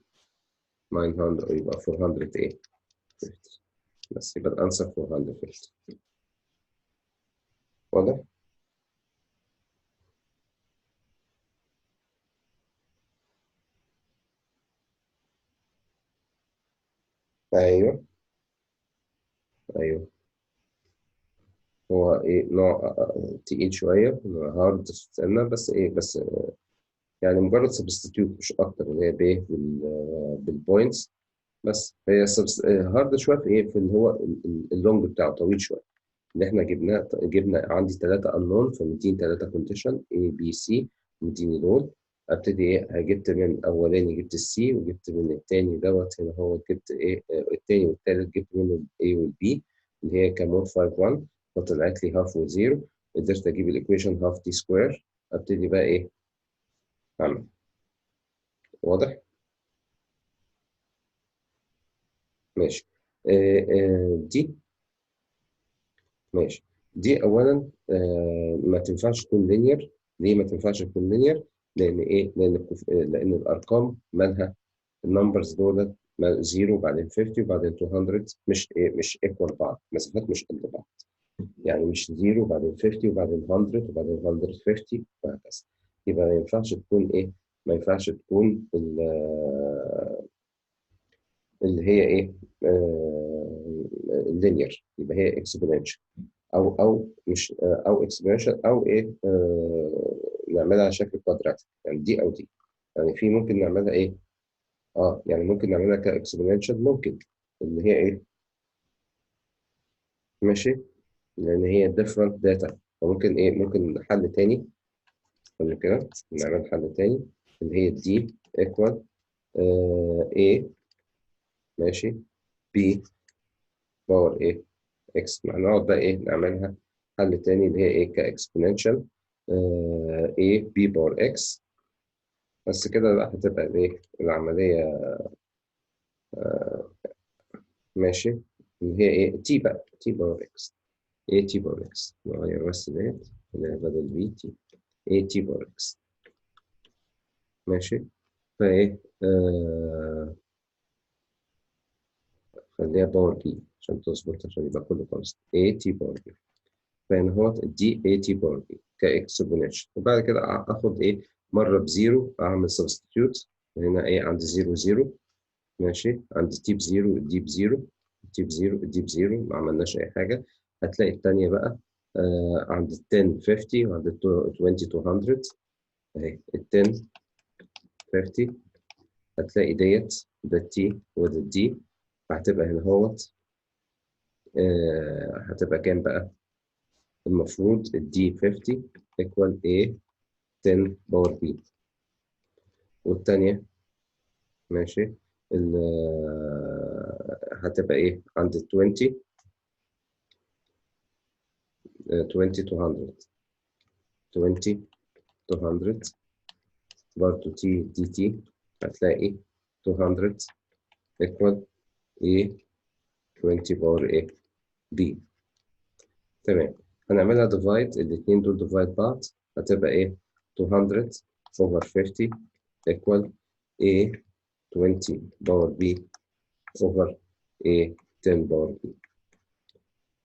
900 يبقى 400 ايه؟ 50. بس يبقى الانسر 450. واضح؟ ايوه ايوه. هو ايه؟ نوع تقيل شويه، هارد سنه، بس ايه؟ بس يعني مجرد سبستيتيوت مش اكتر، اللي هي بايه؟ بالبوينتس. بس هي هارد شويه في ايه؟ في اللي هو اللونج بتاعه طويل شويه. اللي احنا جبنا عندي ثلاثه انون، فمديني ثلاثه كونديشن A B C. مديني دول. ابتدي ايه؟ جبت من الاولاني جبت السي، وجبت من الثاني دوت هنا هو جبت ايه؟ الثاني والثالث جبت منه الاي والبي اللي هي كان مود 51. فطلعت لي هاف وزيرو. قدرت اجيب الايكويشن هاف تي سكوير. ابتدي بقى ايه؟ اعمل. واضح؟ ماشي. دي ماشي. دي اولا ما تنفعش تكون لينير. ليه ما تنفعش تكون لينير؟ لان ايه؟ لان الارقام مالها؟ النمبرز دول زيرو وبعدين 50 وبعدين 200 مش ايه؟ مش ايكوال بعض، مسافات مش قد بعض. يعني مش زيرو وبعدين 50 وبعدين 100 وبعدين 150 وهكذا. يبقى ما ينفعش تكون ايه؟ ما ينفعش تكون اللي هي ايه؟ اللينير. يبقى هي اكسبوننشال او مش او اكسبوننشال او ايه؟ نعملها على شكل كوادراتيك، يعني دي او دي. يعني في ممكن نعملها ايه؟ يعني ممكن نعملها كاكسبوننشال ممكن، اللي هي ايه؟ ماشي. لان هي different data. فممكن ايه؟ ممكن حل تاني. خلي كده نعمل حل تاني اللي هي دي equal A، ماشي، B باور ايه؟ اكس. هنقعد بقى ايه؟ نعملها حل تاني اللي هي ايه؟ كاكسبوننشال A B باور اكس. بس كده بقى هتبقى الايه؟ العملية ماشي، اللي هي ايه؟ تي بقى تي باور اكس. ايه تي باور اكس؟ نغير بس ديت اللي هي بدل بي تي. ايه تي باور اكس. ماشي. فايه؟ خليها باور بي عشان تظبط، عشان يبقى كله كونست. ايه تي باور بي. فان هو دي اي تي باور بي كاكسبوننشال. وبعد كده اخد ايه؟ مره بزيرو اعمل سبستيتيوت. هنا ايه؟ عندي زيرو زيرو. ماشي. عندي تي بزيرو، دي بزيرو، تي بزيرو، دي بزيرو، ما عملناش اي حاجه. هتلاقي الثانيه بقى عند ال 10 50 وعند ال 20 200 اهي ال 10 50 هتلاقي ديت ده التي وده الدي، فهتبقى هنا اهوت هتبقى كام بقى؟ المفروض الدي 50 equal A 10 باور بي، والتانية ماشي هتبقى ايه عند ال 20 20 200 20 200 برضه تي دي تي هتلاقي 200 equal A 20 باور A B. تمام، هنعملها ديفايد، الاثنين دول ديفايد بعض هتبقى ايه 200 over 50 equal A 20 باور B over A 10 باور B.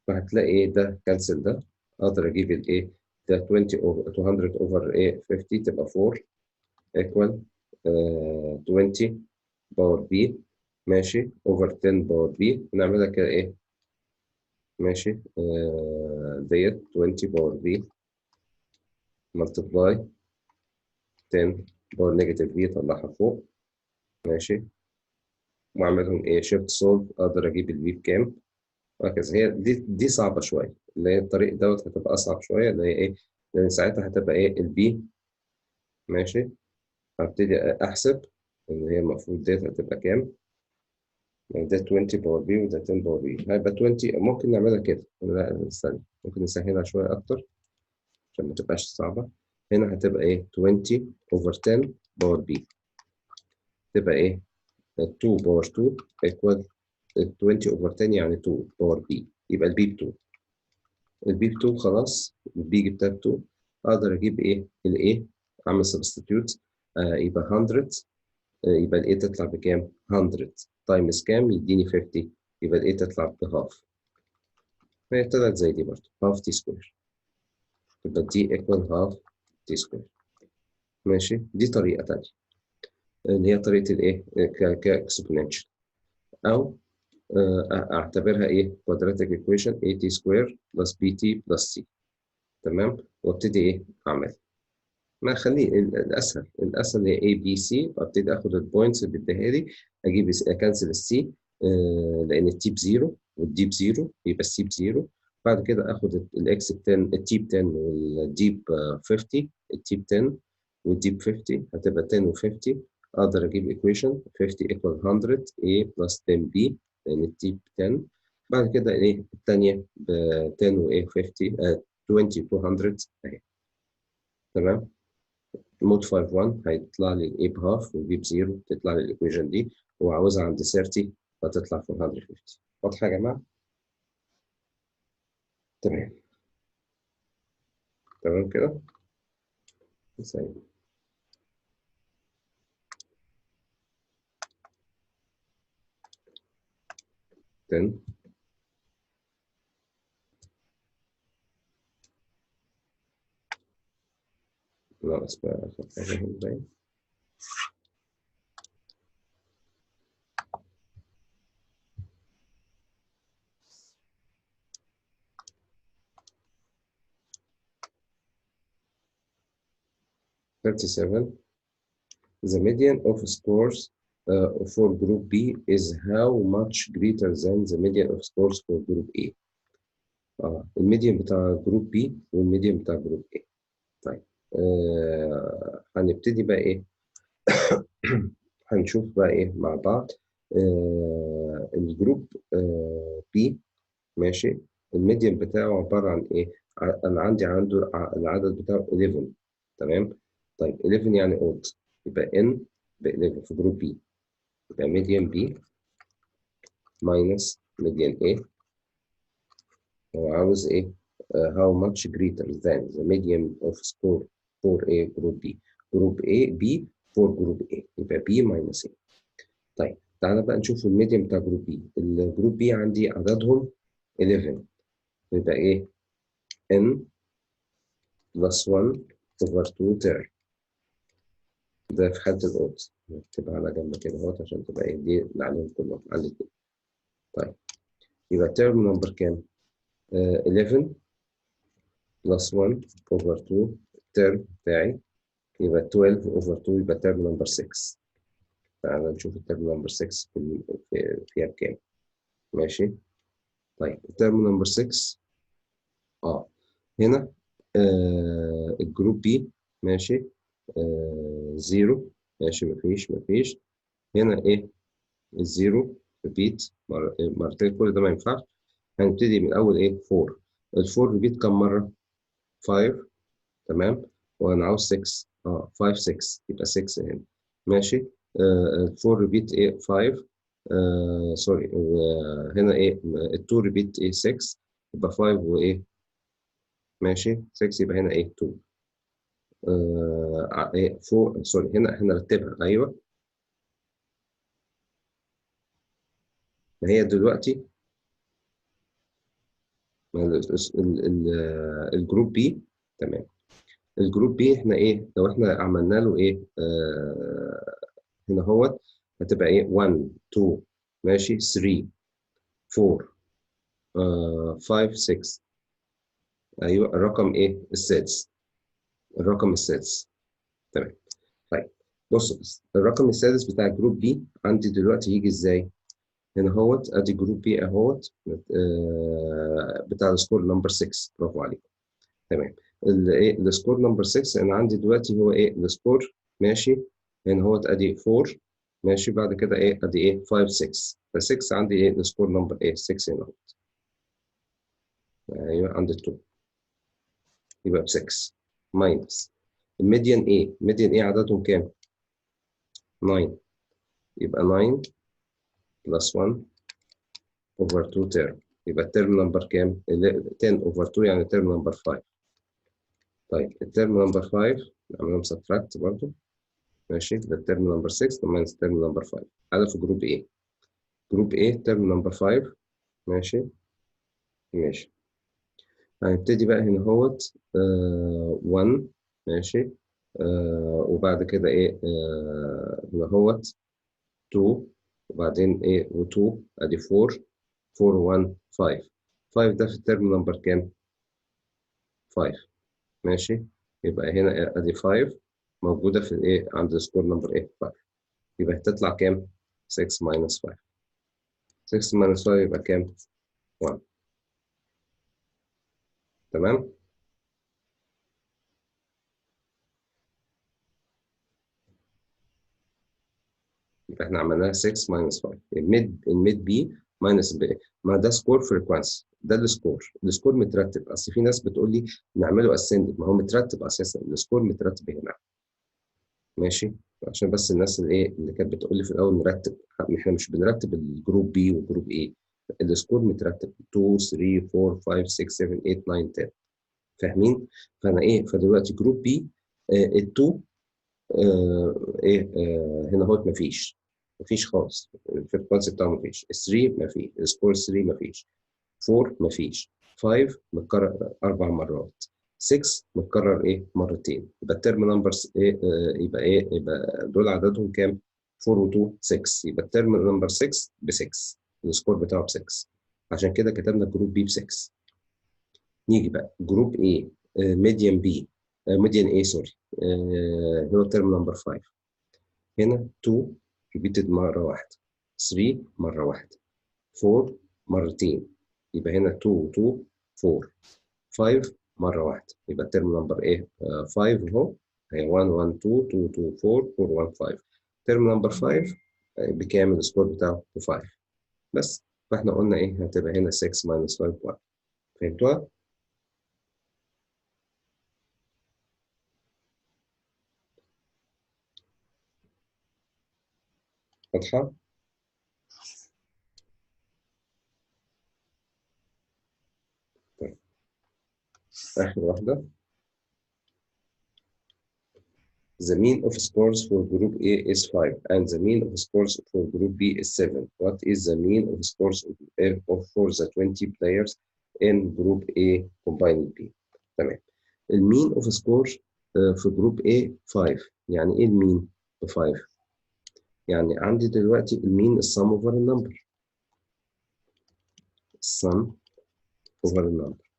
فهتلاقي ايه ده كنسل ده، اقدر اجيب الايه ده 20 over 200 over A 50 تبقى 4 equal 20 باور B ماشي over 10 باور B، ونعملها كده ايه ماشي ديت 20 باور B multiply 10 باور نيجاتيف B طلعها فوق ماشي، واعملهم ايه شيفت سولف اقدر اجيب البي بكام وهكذا. هي دي صعبه شويه، اللي هي الطريق دوت هتبقى اصعب شويه، اللي هي ايه لان ساعتها هتبقى ايه البي ماشي، هبتدي احسب ان هي المفروض ديت هتبقى كام، يعني ده 20 باور بي وده 10 باور بي هيبقى 20. ممكن نعملها كده، لا استنى ممكن نسهلها شويه اكتر عشان ما تبقاش صعبه. هنا هتبقى ايه 20 over 10 باور بي تبقى ايه 2 باور 2 equal 20 over 10 يعني 2 باور بي، يبقى البي ب 2. البي ب 2 خلاص، البي جبتها ب 2، اقدر اجيب ايه الايه اعمل سبستيتيوت يبقى 100 يبقى الايه تطلع بكام 100 تايمز كام يديني 50، يبقى الايه تطلع بهاف، فهي طلعت زي دي برضه هاف تي سكوير، يبقى دي ايكوال هاف تي سكوير ماشي. دي طريقه ثانيه اللي هي طريقه الايه كاكسبوننشال، او اعتبرها ايه quadratic equation at سكوير بلس bt بلس c. تمام، وابتدي ايه اعمل ما اخليه الاسهل هي A B C، وابتدي اخد البوينتس اللي بيديها لي، اجيب اكنسل السي لان التي بزيرو والدي بزيرو يبقى السي بزيرو، بعد كده اخد الاكس ب 10 التي ب 10 والدي ب 50 التي ب 10 والدي ب 50 هتبقى 10 و50، اقدر اجيب ايكويشن 50 equal 100 A plus 10 B لان التي ب 10، بعد كده ايه الثانيه ب 10 و A 50 20 200 اهي. تمام، مود 51 هيطلع لي الاي بهاف والبي بزيرو تطلع لي الايكويشن دي، وعاوزها عند 30 فتطلع 450. واضحه يا جماعه؟ تمام تمام كده زي 10 ناقص بقى اخر حاجه هنا باين 37. The median of scores for group B is how much greater than the median of scores for group A. الميديان بتاع جروب B والميديان بتاع جروب A. طيب هنبتدي بقى ايه هنشوف بقى ايه مع بعض الجروب بي ماشي، الميديان بتاعه عبارة عن ايه انا عنده العدد بتاعه 11. تمام، طيب 11 يعني اود، يبقى ان ب 11 في جروب بي، يبقى ميديان بي ماينس ميديان ايه، هو عاوز ايه how much greater than the median of score for A group B. جروب A B for جروب A يبقى B minus A. طيب تعالى بقى نشوف الميديان بتاع جروب بي. الجروب بي عندي عددهم 11، يبقى ايه n بلس 1 over 2 تيرم، ده في حالة الأود نكتبها على جنب كده اهوت عشان تبقى ايه دي اللي عليهم كلهم على الاتنين. طيب يبقى التيرم نمبر كام؟ 11 بلس 1 اوفر 2 الترم بتاعي يبقى 12 اوفر 2 يبقى ترم نمبر 6. تعالى نشوف الترم نمبر 6 فيها بكام. ماشي. طيب الترم نمبر 6 هنا الجروب بي. ماشي. 0. ماشي. مفيش. هنا ايه الزيرو ريبيت مرتين، كل ده ما ينفعش. هنبتدي من اول ايه 4. الفور ريبيت كم مره؟ 5. تمام. وانا عاوز 6. 5 6 يبقى 6 هنا. ماشي. الفور ريبيت ايه 5. سوري. هنا ايه التو ريبيت ايه 6 يبقى 5 وايه. ماشي 6 يبقى هنا ايه 2. ايه 4. سوري هنا هنرتبها. ايوه. ما هي دلوقتي الجروب بي. تمام. الجروب بي احنا ايه لو احنا عملنا له ايه هنا هوت هتبقى ايه 1 2 ماشي 3 4 5 6. ايوه الرقم ايه السادس. الرقم السادس. تمام. طيب بص الرقم السادس بتاع الجروب بي عندي دلوقتي يجي ازاي؟ هنا هوت ادي جروب بي اهوت بتاع السكور نمبر 6. برافو عليك. تمام. الايه السكور نمبر 6 انا عندي دلوقتي هو ايه السكور. ماشي. هنا هو ادي 4. ماشي. بعد كده ايه ادي ايه 5 6. ف 6 عندي ايه السكور نمبر ايه 6 هنا. ايوه عندي 2 يبقى ب 6 ماينس الميديان ايه. الميديان ايه عددهم كام؟ 9. يبقى 9 بلس 1 اوفر 2 تيرم. يبقى الترم نمبر كام؟ 10 اوفر 2 يعني ترم نمبر 5. طيب الترم نمبر 5 نعملهم سبتراكت برضه. ماشي. ده الترم نمبر 6 ماينس الترم نمبر 5. هذا في جروب ايه. جروب A ترم نمبر 5. ماشي. ماشي. هنبتدي بقى هنا هوت 1. ماشي. وبعد كده ايه هنا هوت 2. وبعدين ايه و2 ادي 4. 4 1 5. 5 ده في الترم نمبر كام؟ 5. ماشي. يبقى هنا ادي 5 موجودة في الايه عند سكور نمبر ايه 5. يبقى هتطلع كام؟ 6 ماينس 5. 6 ماينس 5 يبقى كام؟ 1. تمام. يبقى احنا عملناها 6 ماينس 5. الميد بي ماينس البي. ما ده سكور فريكوانسي. ده السكور مترتب. اصل في ناس بتقول لي نعمله اسندنج. ما هو مترتب اساسا. السكور مترتب هنا. ماشي. عشان بس الناس اللي ايه اللي كانت بتقول لي في الاول نرتب. احنا مش بنرتب الجروب بي والجروب ايه. السكور مترتب 2 3 4 5 6 7 8 9 10. فاهمين؟ فانا ايه فدلوقتي جروب بي ال2 ايه هنا هوت مفيش خالص. الفريكونسي بتاعه مفيش. 3 مفيش. السكور 3 مفيش. 4 مفيش. 5 متكرر 4 مرات. 6 متكرر ايه مرتين. يبقى الترم نمبرز ايه يبقى دول عددهم كام؟ 4 و2 6. يبقى الترم نمبر 6 ب 6. السكور بتاعه ب 6. عشان كده كتبنا جروب بي ب 6. نيجي بقى جروب ايه ميديان بي ميديان ايه سوري هو الترم نمبر 5. هنا 2 ريبيتد مرة واحدة. 3 مرة واحدة. 4 مرتين. يبقى هنا 2 2 4. 5 مرة واحدة. يبقى الترم نمبر ايه 5 اهو. هي 1 1 2 2 2 4 4 1 5. ترم نمبر 5 بكام السكور بتاعه؟ ب 5 بس. فاحنا قلنا ايه هتبقى هنا 6 ماينس 5 1. فهمتوها؟ واضحة؟ طيب آخر واحدة. The mean of scores for group A is 5 and the mean of scores for group B is 7. What is the mean of scores for the 20 players in group A combined B؟ تمام. المين of score في جروب A 5. يعني ايه المين ب 5؟ يعني عندي دلوقتي المين السم اوفر النمبر. السم اوفر النمبر.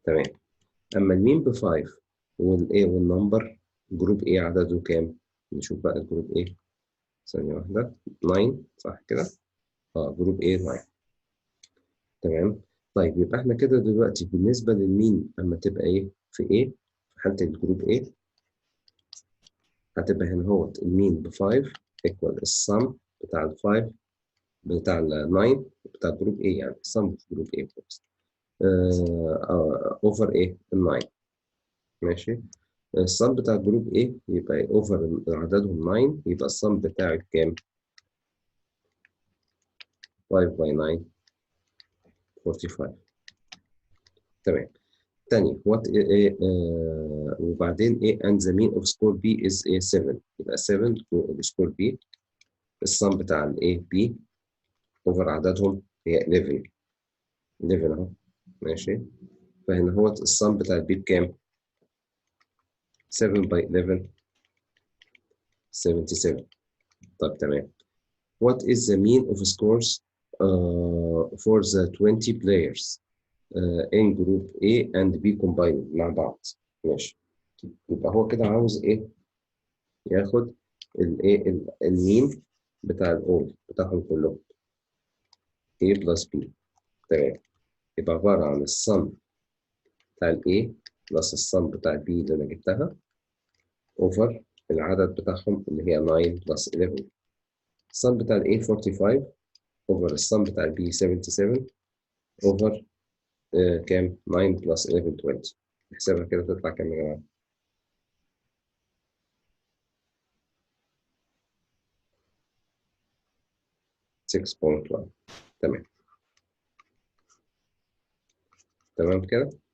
تمام. اما المين ب 5 والايه والنمبر جروب ايه عدده كام؟ نشوف بقى الجروب ايه. ثانية واحدة. 9 صح كده؟ اه جروب ايه 9. تمام. طيب يبقى احنا كده دلوقتي بالنسبة للمين اما تبقى ايه في ايه في حالة الجروب ايه هتبقى هنا اهوت المين ب 5 ايكوال السم بتاع ال 5 بتاع ال 9 بتاع جروب ايه، يعني السم في جروب ايه اوفر ايه ال 9. ماشي. السم بتاع جروب ايه يبقى اوفر عددهم 9، يبقى السم بتاعك كام؟ 5 باي 9 45. تمام. تاني what ايه وبعدين ايه and the mean of score B is ايه 7، يبقى 7 سكور B السم بتاع الايه B اوفر عددهم هي 11. 11 اهو. ماشي. فهنا هو السم بتاع البي بكام؟ 7 باي 11 77. طب تمام. What is the mean of scores for the 20 players in group A and B combined مع بعض؟ ماشي. يبقى هو كده عاوز ايه؟ ياخد الايه المين بتاع الاول بتاعهم كلهم A بلس B. تمام. يبقى عبارة عن السم بتاع ال A بلس السم بتاع B اللي انا جبتها اوفر العدد بتاعهم اللي هي 9 بلس 11. السم بتاع ال A 45 اوفر السم بتاع ال B 77 اوفر كام 9 بلس 11 20. نحسبها كده تطلع كام يا جماعة؟ 6.1. تمام. تمام كده.